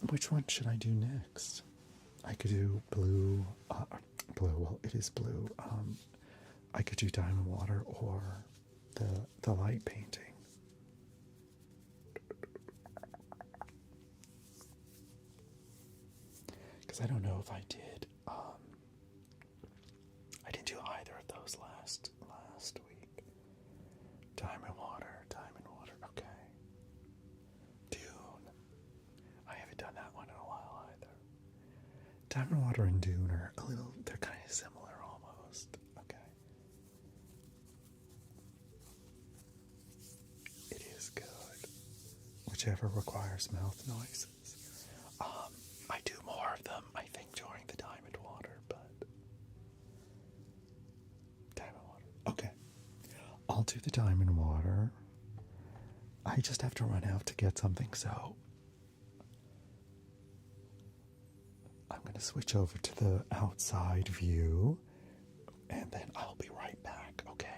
Which one should I do next? I could do blue. Well, it is blue. I could do diamond water or the light painting. Because I don't know if I did. I didn't do either of those last week. Diamond water. Okay. Dune. I haven't done that one in a while either. Diamond water and Dune are they're kind of similar almost. Okay. It is good. Whichever requires mouth noises. I do more of them, I think, during the diamond water, but diamond water. Okay. I'll do the diamond water. I just have to run out to get something, so I'm going to switch over to the outside view, and then I'll be right back, okay?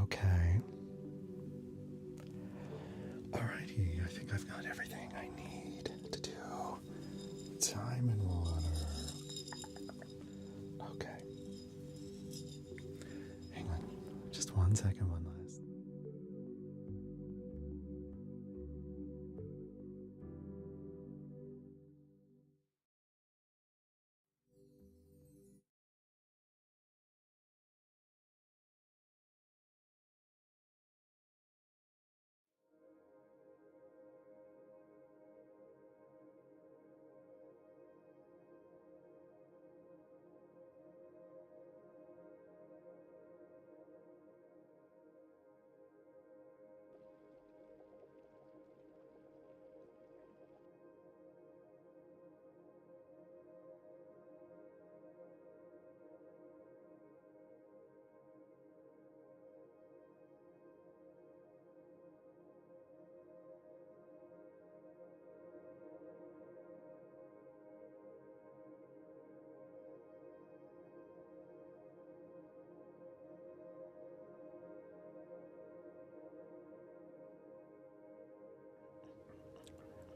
Okay. Alrighty, I think I've got everything I need to do. Time and water. Okay. Hang on. Just 1 second, one last.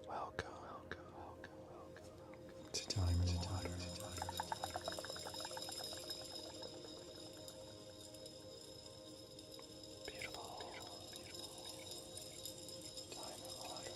Welcome to Time and Water. Beautiful. Time and Water.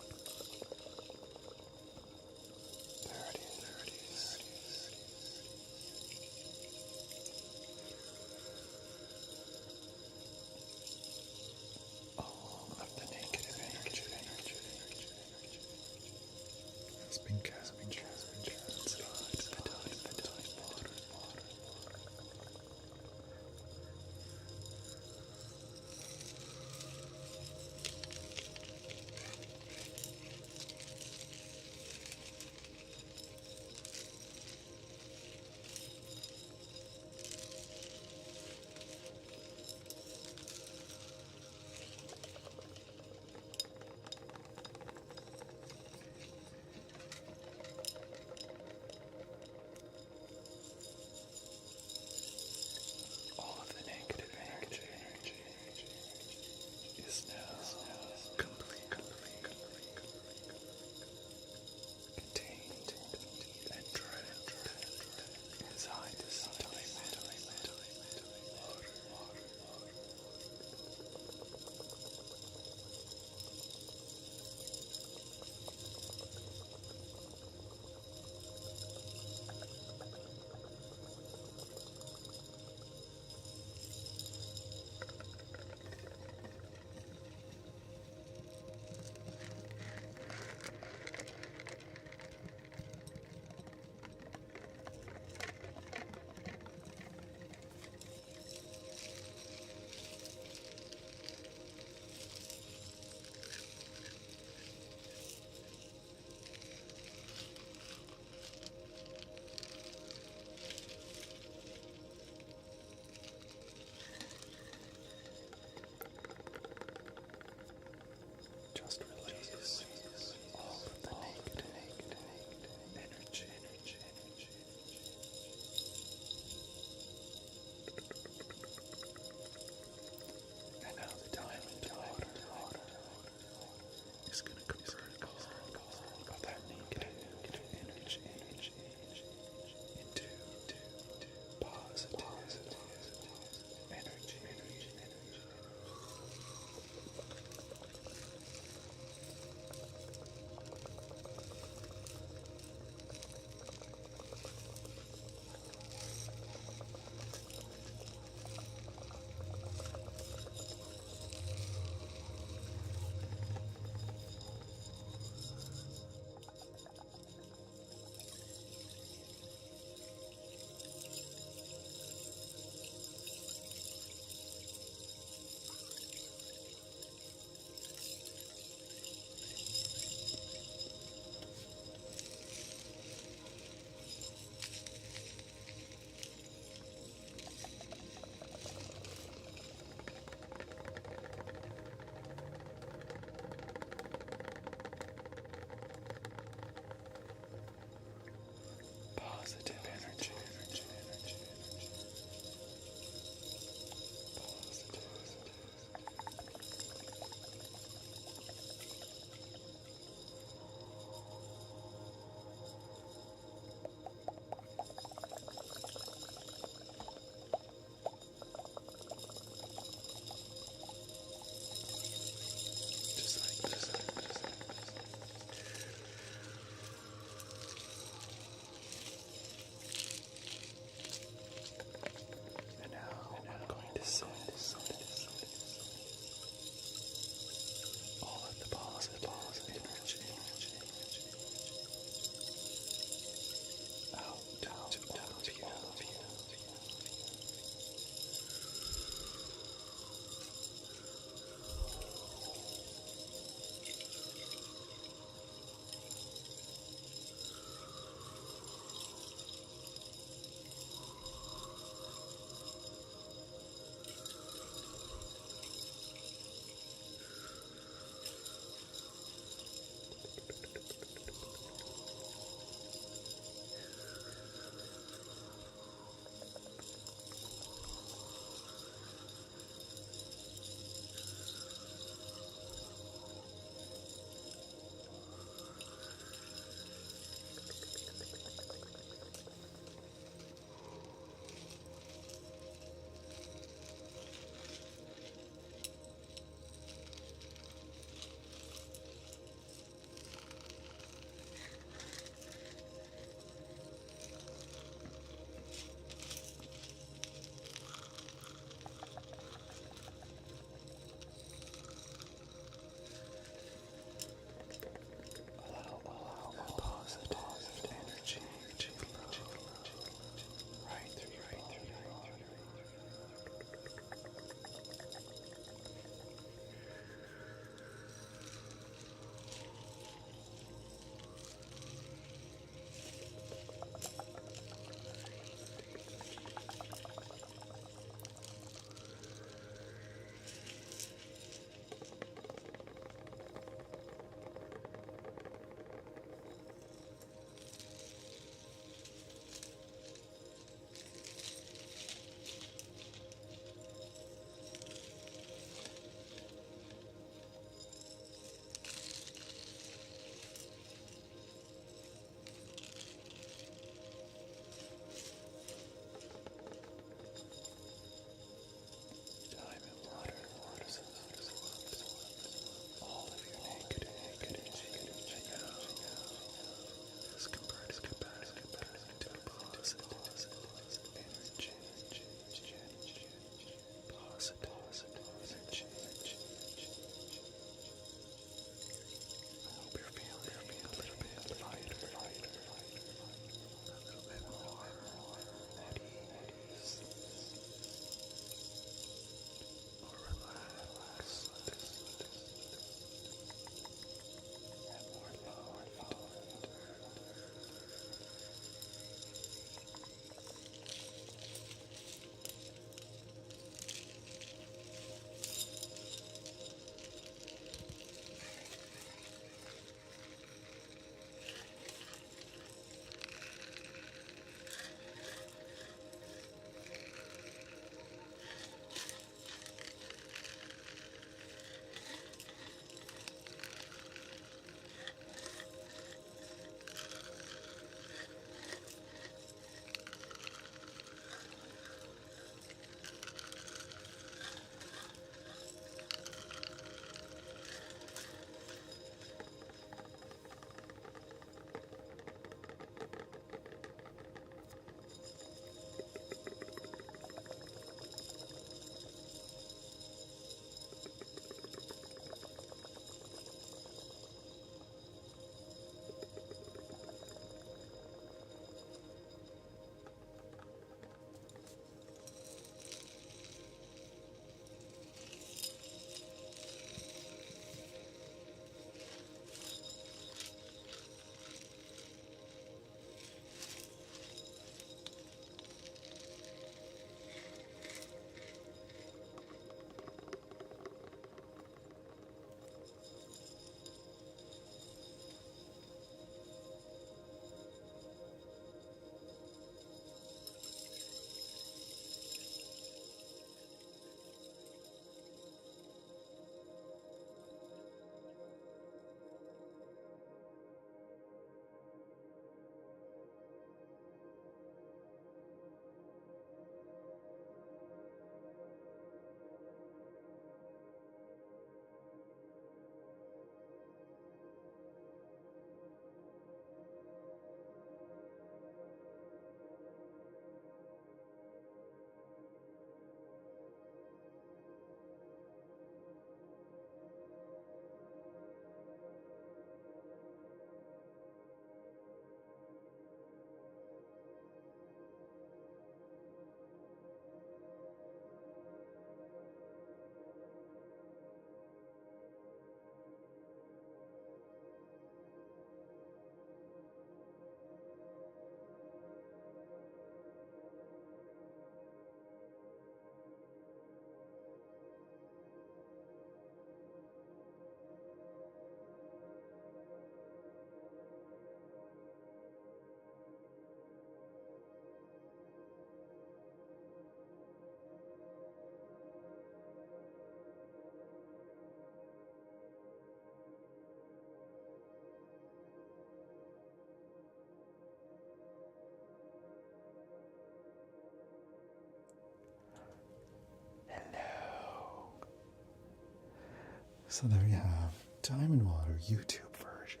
So there you have Diamond Water YouTube version.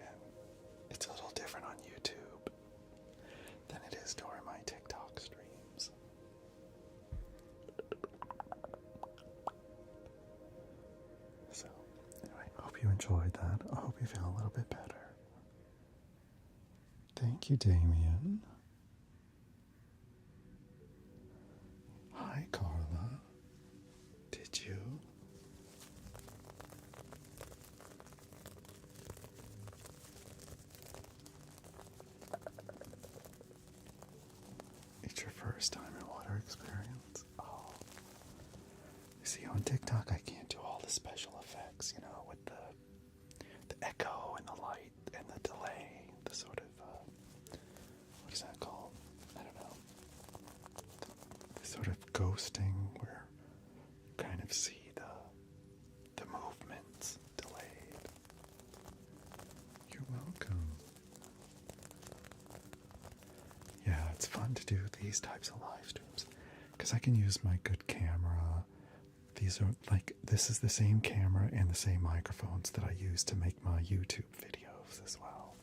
It's a little different on YouTube than it is during my TikTok streams. So, anyway, hope you enjoyed that. I hope you feel a little bit better. Thank you, Damien. Hi, Carla. Did you? It's your first time in water experience? Oh. You see, on TikTok, I can't do all the special effects, you know, with the echo and the light and the delay, the sort of, what is that called? I don't know. The sort of ghosting where you kind of see the movements delayed. You're welcome. Yeah, it's fun to do these types of live streams because I can use my good camera. These are this is the same camera and the same microphones that I use to make my YouTube videos as well.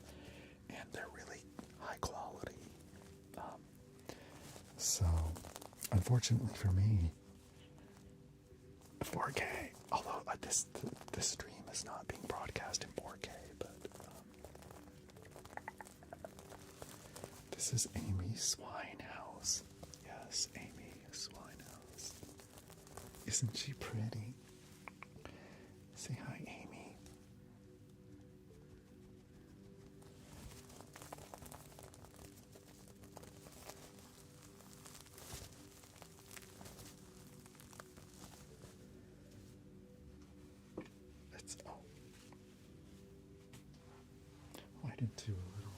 And they're really high quality. So, unfortunately for me, 4K, although this stream is not being broadcast in 4K, but this is Amy Swinehouse. Yes, Amy Swinehouse. Isn't she pretty? Say hi, Amy. I did do a little.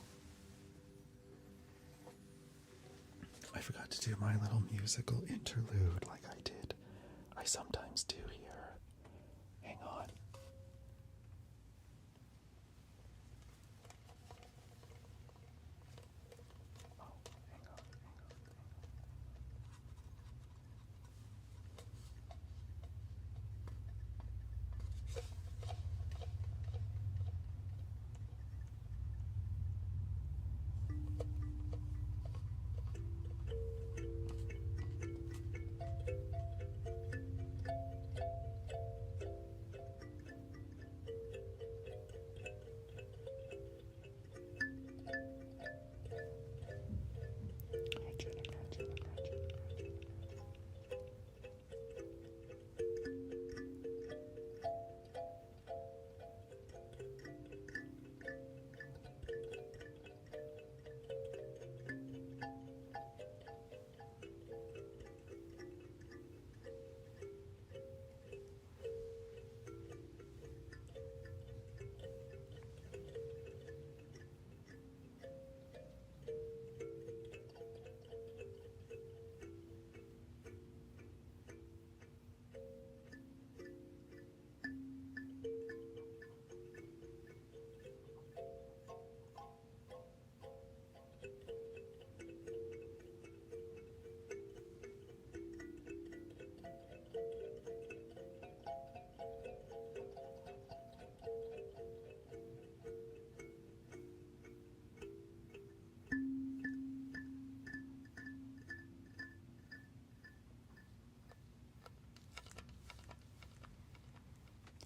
I forgot to do my little musical interlude like I sometimes do here. Hang on. Oh, hang on.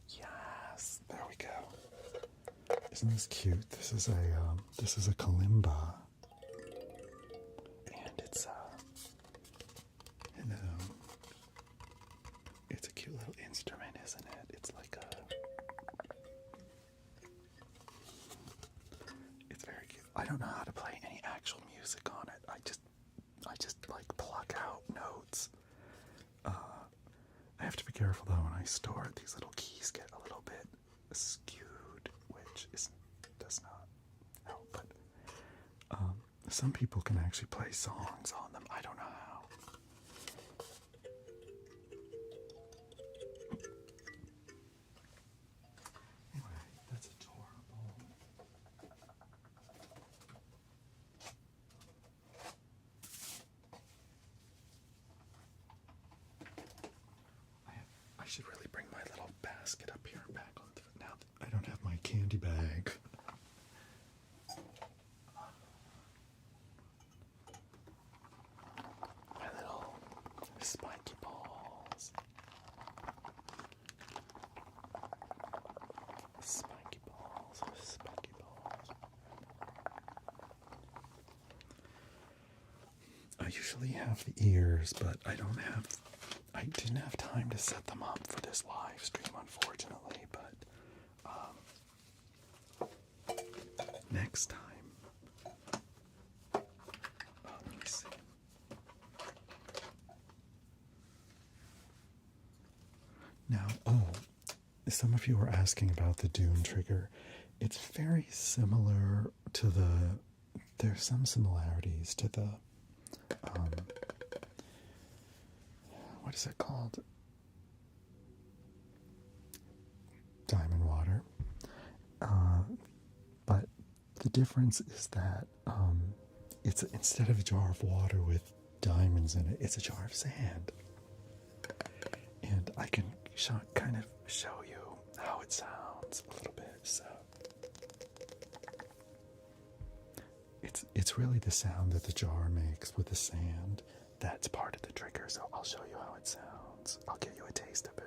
Yes, there we go. Isn't this cute? This is a kalimba, and it's a cute little instrument, isn't it? It's very cute. I don't know how to play any actual music on it. I just like pluck out notes. I have to be careful though when I store it. These little keys get a little bit skewed, which does not help. But some people can actually play songs on them. I don't know how. Anyway, that's adorable. I should really bring my little basket up here and back on candy bag. My little spiky balls. Spiky balls, spiky balls. I usually have the ears, but I didn't have time to set them up for this live stream, unfortunately, but next time. Let me see. Now, some of you were asking about the Dune trigger. It's very similar to there's some similarities to the, what is it called? Diamond water. But the difference is that it's instead of a jar of water with diamonds in it, it's a jar of sand. And I can kind of show you how it sounds a little bit. So it's really the sound that the jar makes with the sand. That's part of the trigger. So I'll show you how it sounds. I'll give you a taste of it.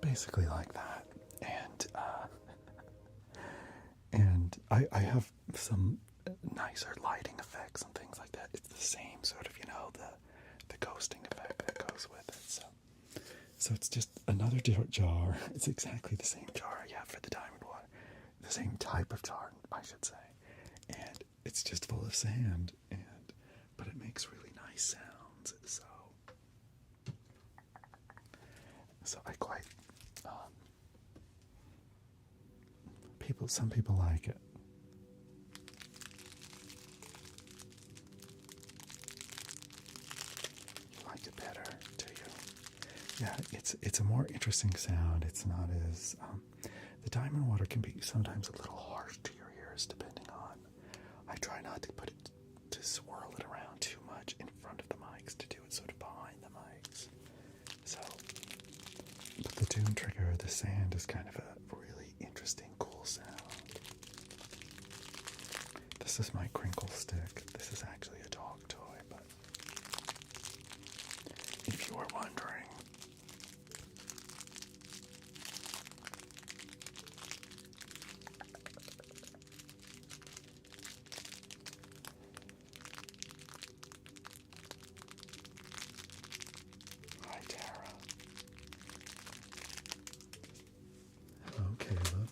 Basically like that, and I have some nicer lighting effects and things like that. It's the same sort of, the ghosting effect that goes with it. So it's just another jar. It's exactly the same jar I have for the diamond water, the same type of jar, I should say, and it's just full of sand, but it makes really nice sounds. So I quite. Some people like it. You like it better, do you? Yeah, it's a more interesting sound. It's not as the diamond water can be sometimes a little harsh to your ears, depending on. I try not to swirl it around too much in front of the mics, to do it sort of behind the mics. So, but the Dune trigger, the sand, is kind of a really interesting, cool sound. This is my Crinkle stick. This is actually a dog toy, but if you were wondering. Hi, Tara. Hello, Caleb.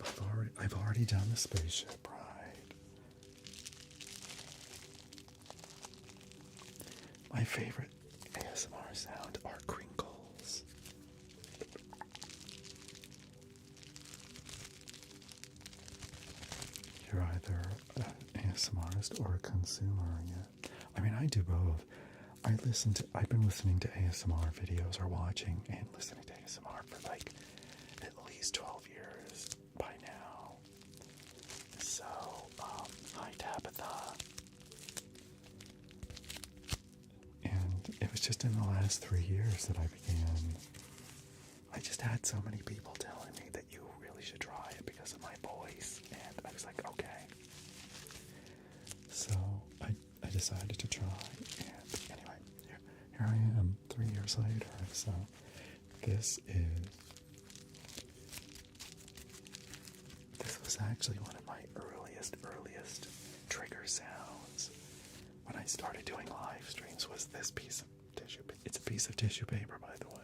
I've already done the Spaceship Ride. My favorite ASMR sound are crinkles. you're either an ASMRist or a consumer yet. I mean, I do both. I've been listening to ASMR videos or watching and listening to ASMR for like at least 12 years by now. So, hi Tabitha. And it was just in the last 3 years that I just had so many people telling me that you really should try it because of my voice. And I was like, okay. So I decided to try. And anyway, here I am 3 years later. So this was actually one of my earliest trigger sounds when I started doing live streams was this piece of tissue. It's a piece of tissue paper, by the way.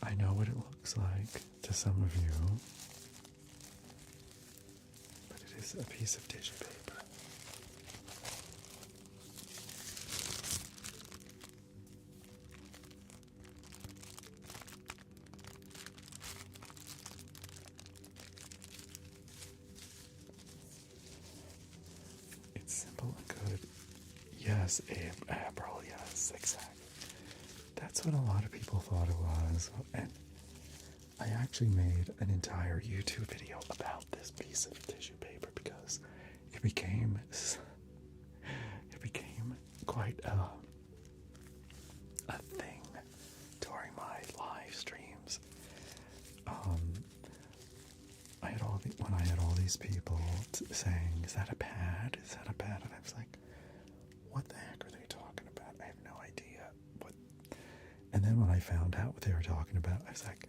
I know what it looks like to some of you, but it is a piece of tissue paper. It's simple and good. Yes, April, yes, exactly. That's what a lot of people thought it was, and I actually made an entire YouTube video about this piece of tissue paper because it became quite a thing during my live streams. When I had all these people saying, "Is that a pad? Is that a pad?" And I was like, "What the heck are they talking about? I have no idea." And then when I found out what they were talking about, I was like,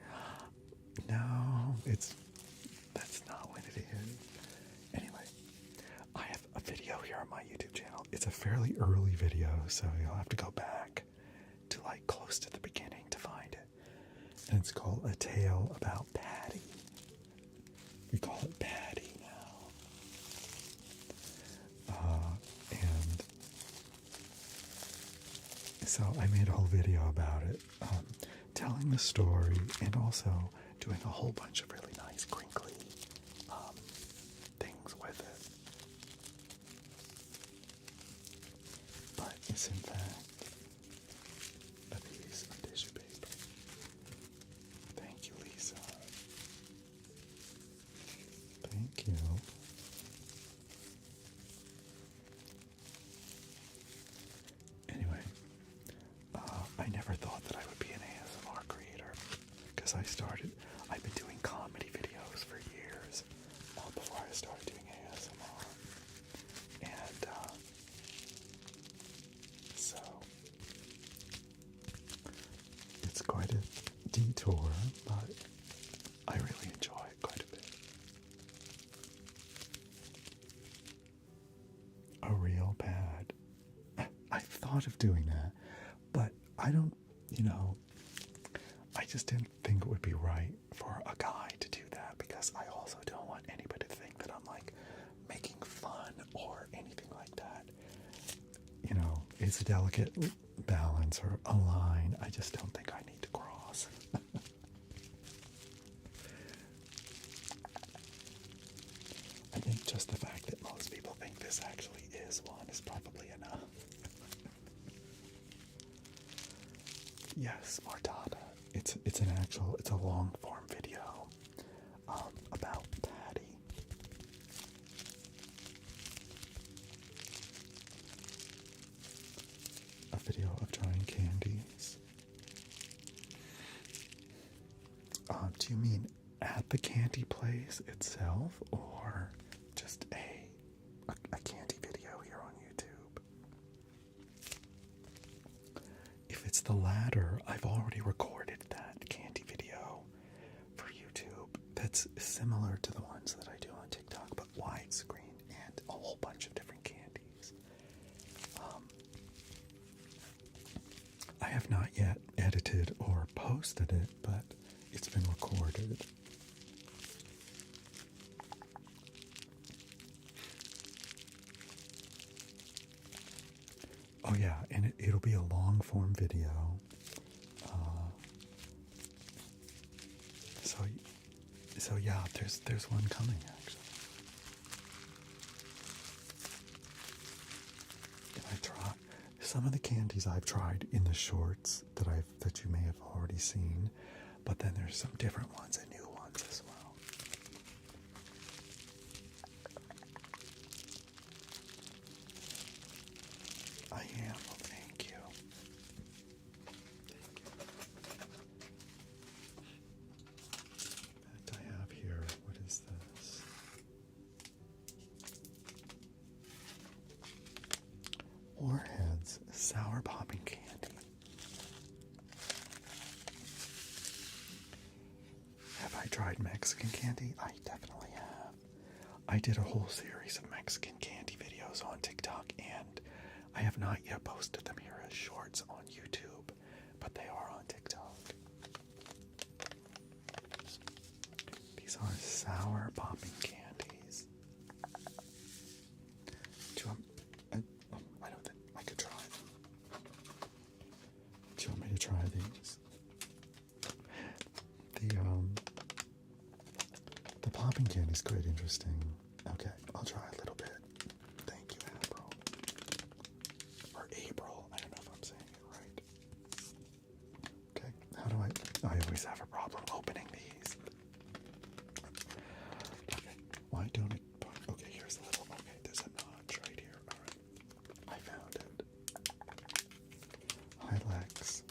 no, that's not what it is. Anyway, I have a video here on my YouTube channel. It's a fairly early video, so you'll have to go back to like close to the beginning to find it. And it's called A Tale About Paddie. We call it Paddie now. And so I made a whole video about it, telling the story and also doing a whole bunch of really nice crinkly things with it. But it's in fact a piece of tissue paper. Thank you, Lisa. Thank you. Anyway, I never thought that I would be an ASMR creator because I've been doing comedy videos for years before I started doing ASMR. And so it's quite a detour, but I really enjoy it quite a bit. A real pad. I've thought of doing that, but I don't, I just didn't think it would be right for a guy to do that because I also don't want anybody to think that I'm like making fun or anything like that. It's a delicate balance or a line I just don't think I need to cross. I think just the fact that most people think this actually is one is probably enough. Yes, Martada. It's a long form video about Paddie. A video of trying candies. Do you mean at the candy place itself or just a candy video here on YouTube? If it's the latter, I've already recorded that candy video for YouTube that's similar to the ones that I do on TikTok, but widescreen and a whole bunch of different candies. I have not yet edited or posted it, but it's been recorded. Oh yeah, and it'll be a long form video. So yeah, there's one coming actually. And I try some of the candies I've tried in the shorts that you may have already seen, but then there's some different ones and new ones as well. I am. Well, thank you. And I have here, what is this? Warheads Sour Popping Candy. Have I tried Mexican candy? I definitely have. I did a whole series of Mexican candy videos on TikTok, and I have not yet posted them here as shorts on YouTube, but they are on TikTok. These are sour popping candies. I don't think I could try them. Do you want me to try these? The popping candy is quite interesting. Okay, I'll try a little bit. Thank you, April. Or April. I don't know if I'm saying it right. Okay, how do I always have a problem opening these. Okay, why don't it? Okay, here's a little. Okay, there's a notch right here. Alright, I found it. Hylex.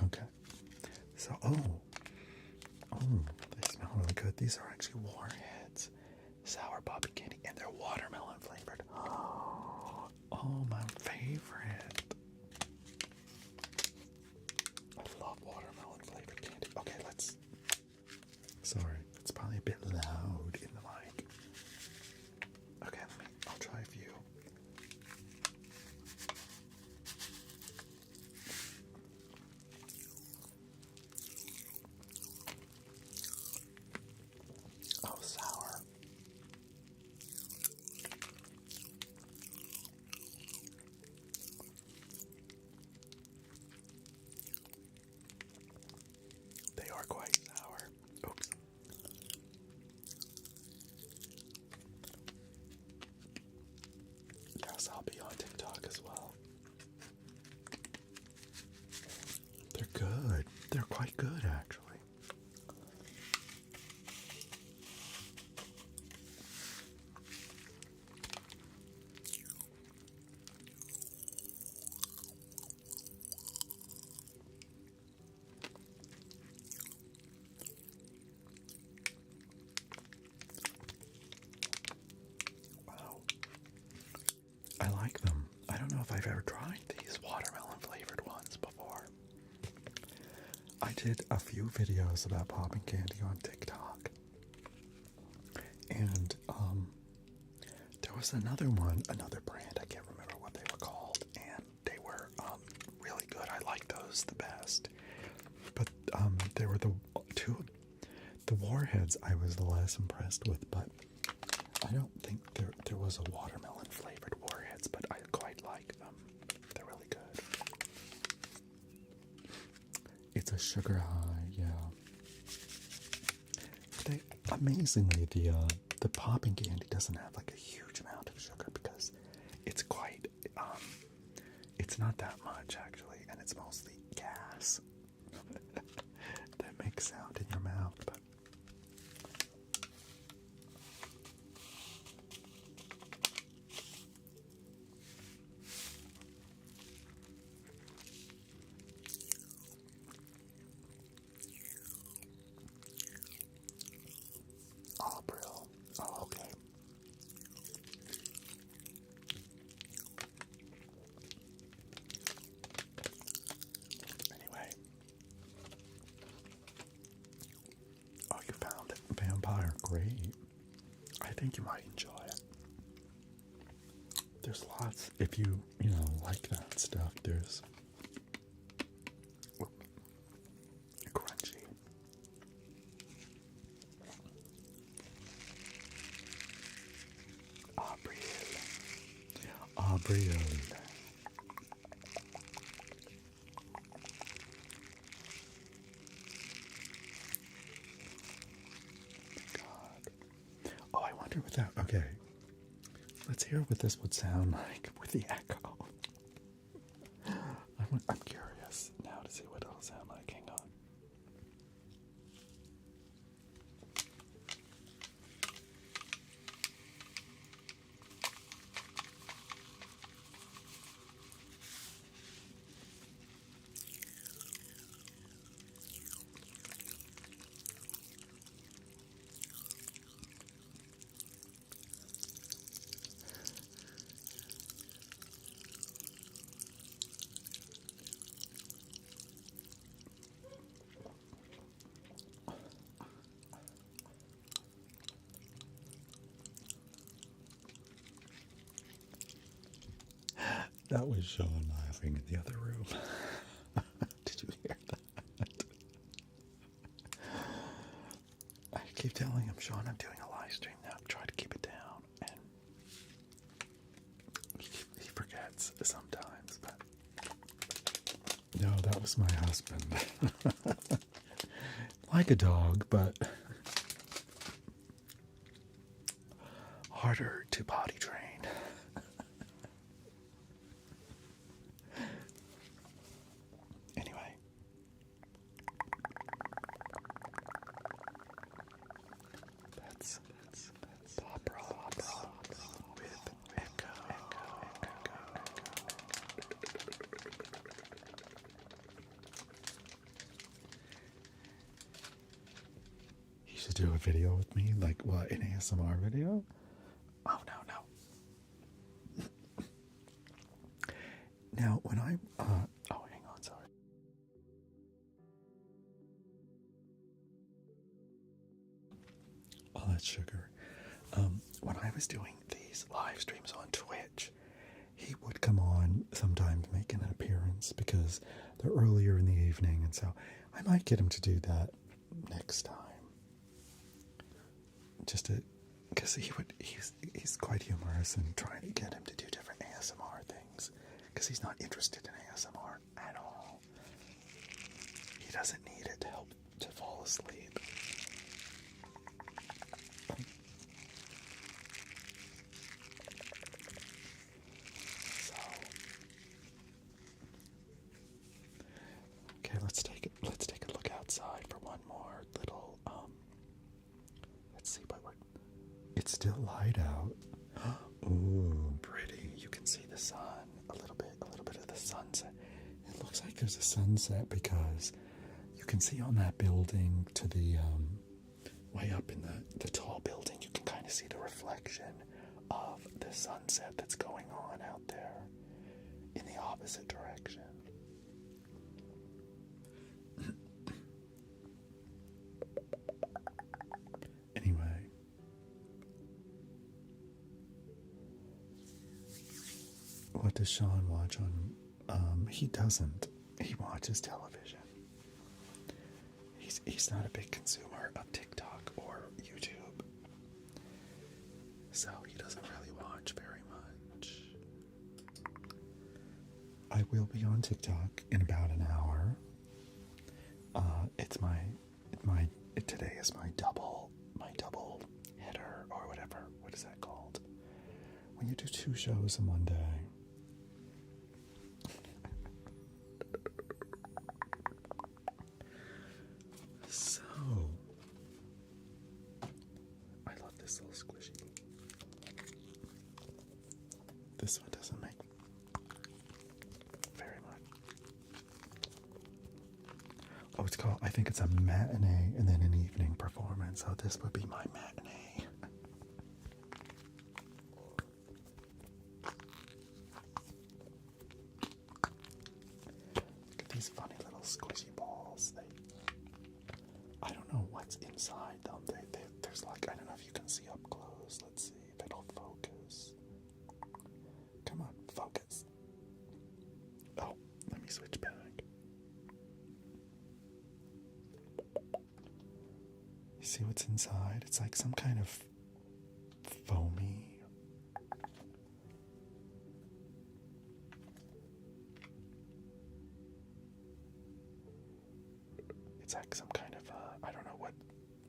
Okay. So, they smell really good. These are actually Warheads Sour Popping Candy, and they're watermelon flavored. Oh, my favorite. I love watermelon flavored candy. Okay, sorry, it's probably a bit loud in the mic. Okay, I'll try a few. Oh, sour. They are quite sour. Oops. Yes, I'll be on TikTok as well. They're good. They're quite good, actually. Wow. I like them. I don't know if I've ever tried these watermelon flavored ones before. I did a few videos about popping candy on TikTok. And there was another brand, I can't remember what they were called, and they were really good. I like those the best. But there were the Warheads I was the less impressed with, but I don't think there was a watermelon flavored Warheads, but I quite like them. They're really good. It's a sugar high, yeah. Amazingly, the popping candy doesn't have like a huge amount of sugar because it's quite, it's not that much actually, and it's mostly gas that makes sound in your mouth, but oh, Brill. Oh, okay. Anyway. Oh, you found it. Vampire. Great. I think you might enjoy it. There's lots, if you like that stuff, there's crunchy. Abriel. it without. Okay. Let's hear what this would sound like with the echo. I'm curious now to see what it'll sound like. Hang on. That was Sean laughing in the other room. Did you hear that? I keep telling him, Sean, I'm doing a live stream now. Try to keep it down. And he forgets sometimes. But no, that was my husband. Like a dog, but harder to potty train. To do a video with me, like what, an ASMR video? Oh no. Now when I oh hang on, sorry. Oh, that's sugar. When I was doing these live streams on Twitch, he would come on sometimes making an appearance because they're earlier in the evening, and so I might get him to do that next time. Just to, because he's quite humorous, and trying to get him to do different ASMR things, because he's not interested in ASMR at all. He doesn't need it to help to fall asleep. So, okay, let's take a look outside for one more little let's see, but it's still light out. Ooh, pretty. You can see the sun a little bit of the sunset. It looks like there's a sunset because you can see on that building to the way up in the tall building, you can kind of see the reflection of the sunset that's going on out there in the opposite direction. Anyway, what does Sean watch on? He doesn't. He watches television. He's not a big consumer of TikTok or YouTube, so he doesn't really watch very much. I will be on TikTok in about an hour. Today is my double header or whatever. What is that called? When you do two shows in one day. So, I love this little squishy. This one doesn't make very much. Oh, it's called, I think it's a matinee and then an evening performance. So this would be my matinee. Look at these funny little squishy balls. I don't know what's inside them. There's like, I don't know if you can see up close. Let's see if it'll focus. Come on, focus. Oh, let me switch back. You see what's inside? It's like some kind of foamy. It's like some kind of, I don't know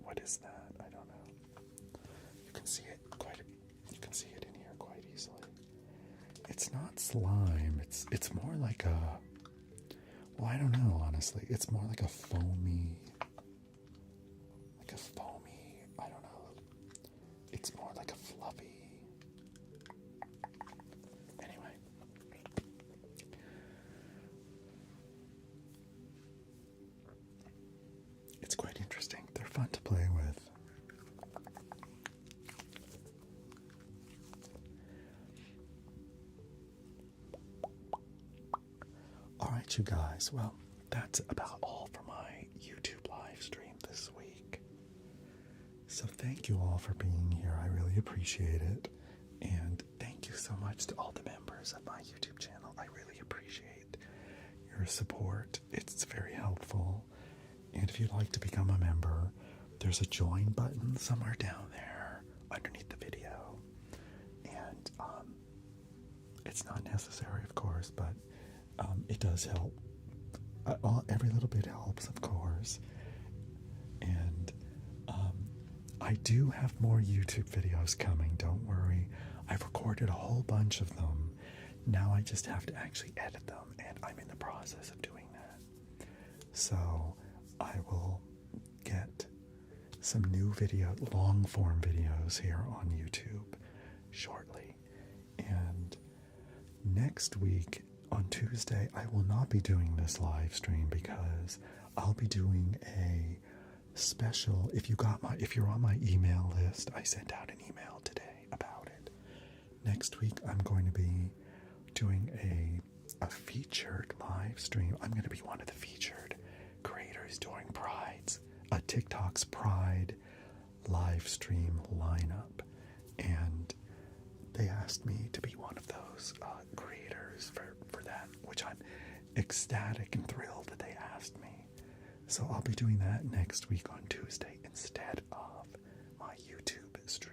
what is that? I don't know. You can see it It's not slime. It's more like a, well, I don't know, honestly. It's more like a foamy, I don't know. It's more like a fluffy. Anyway. It's quite interesting. They're fun to play with. Alright, you guys. Well, that's about all for my YouTube live stream this week. So thank you all for being here. I really appreciate it. And thank you so much to all the members of my YouTube channel. I really appreciate your support. It's very helpful. And if you'd like to become a member, there's a join button somewhere down there underneath the video. And it's not necessary, of course, but it does help. Every little bit helps, of course. And I do have more YouTube videos coming, don't worry. I've recorded a whole bunch of them. Now I just have to actually edit them, and I'm in the process of doing that. So I will get some new long form videos here on YouTube shortly. And next week on Tuesday, I will not be doing this live stream because I'll be doing a special. If you're on my email list, I sent out an email today about it. Next week, I'm going to be doing a featured live stream. I'm going to be one of the featured creators during Pride's, a TikTok's Pride live stream lineup, and they asked me to be one of those creators for that, which I'm ecstatic and thrilled that they asked me. So I'll be doing that next week on Tuesday instead of my YouTube stream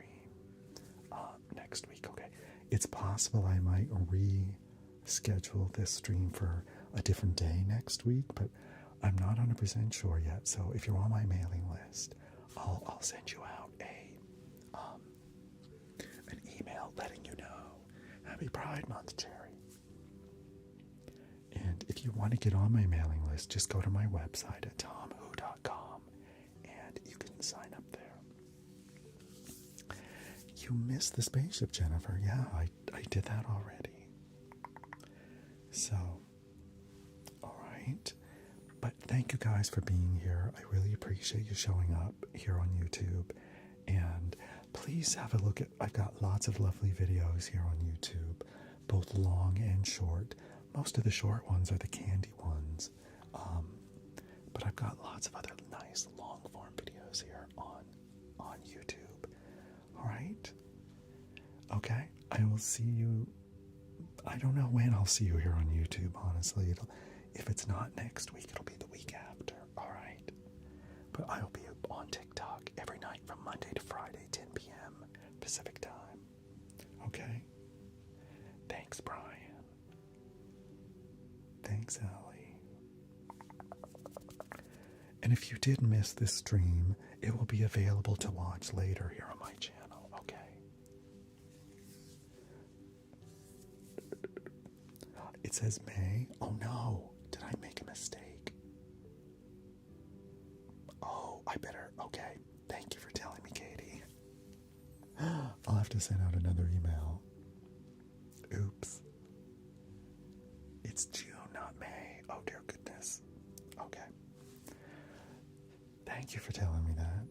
next week. Okay, it's possible I might reschedule this stream for a different day next week, but I'm not 100% sure yet. So if you're on my mailing list, I'll send you out an email letting you know. Happy Pride Month, Cherry. And if you want to get on my mailing list, just go to my website at tomwho.com and you can sign up there. You missed the spaceship, Jennifer. Yeah, I did that already. So, alright. But thank you guys for being here. I really appreciate you showing up here on YouTube. And please have a look at, I've got lots of lovely videos here on YouTube, both long and short. Most of the short ones are the candy ones. But I've got lots of other nice long form videos here on YouTube. Alright? Okay, I will see you. I don't know when I'll see you here on YouTube, honestly. If it's not next week, it'll be the week after. Alright? But I'll be on TikTok every night from Monday to Friday, 10 p.m. Pacific time. Okay? Thanks, Brian. Thanks, Allie. And if you did miss this stream, it will be available to watch later here on my channel, okay? It says May. Oh no, did I make a mistake? Oh, I better, okay. Thank you for telling me, Katie. I'll have to send out another email. Oops. It's June, not May. Oh dear goodness. Okay. Thank you for telling me that.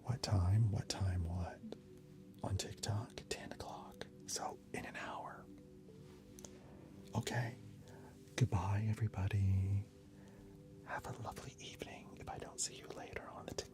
What time? What time what? On TikTok? 10 o'clock. So, in an hour. Okay. Goodbye, everybody. Have a lovely evening if I don't see you later on the TikTok.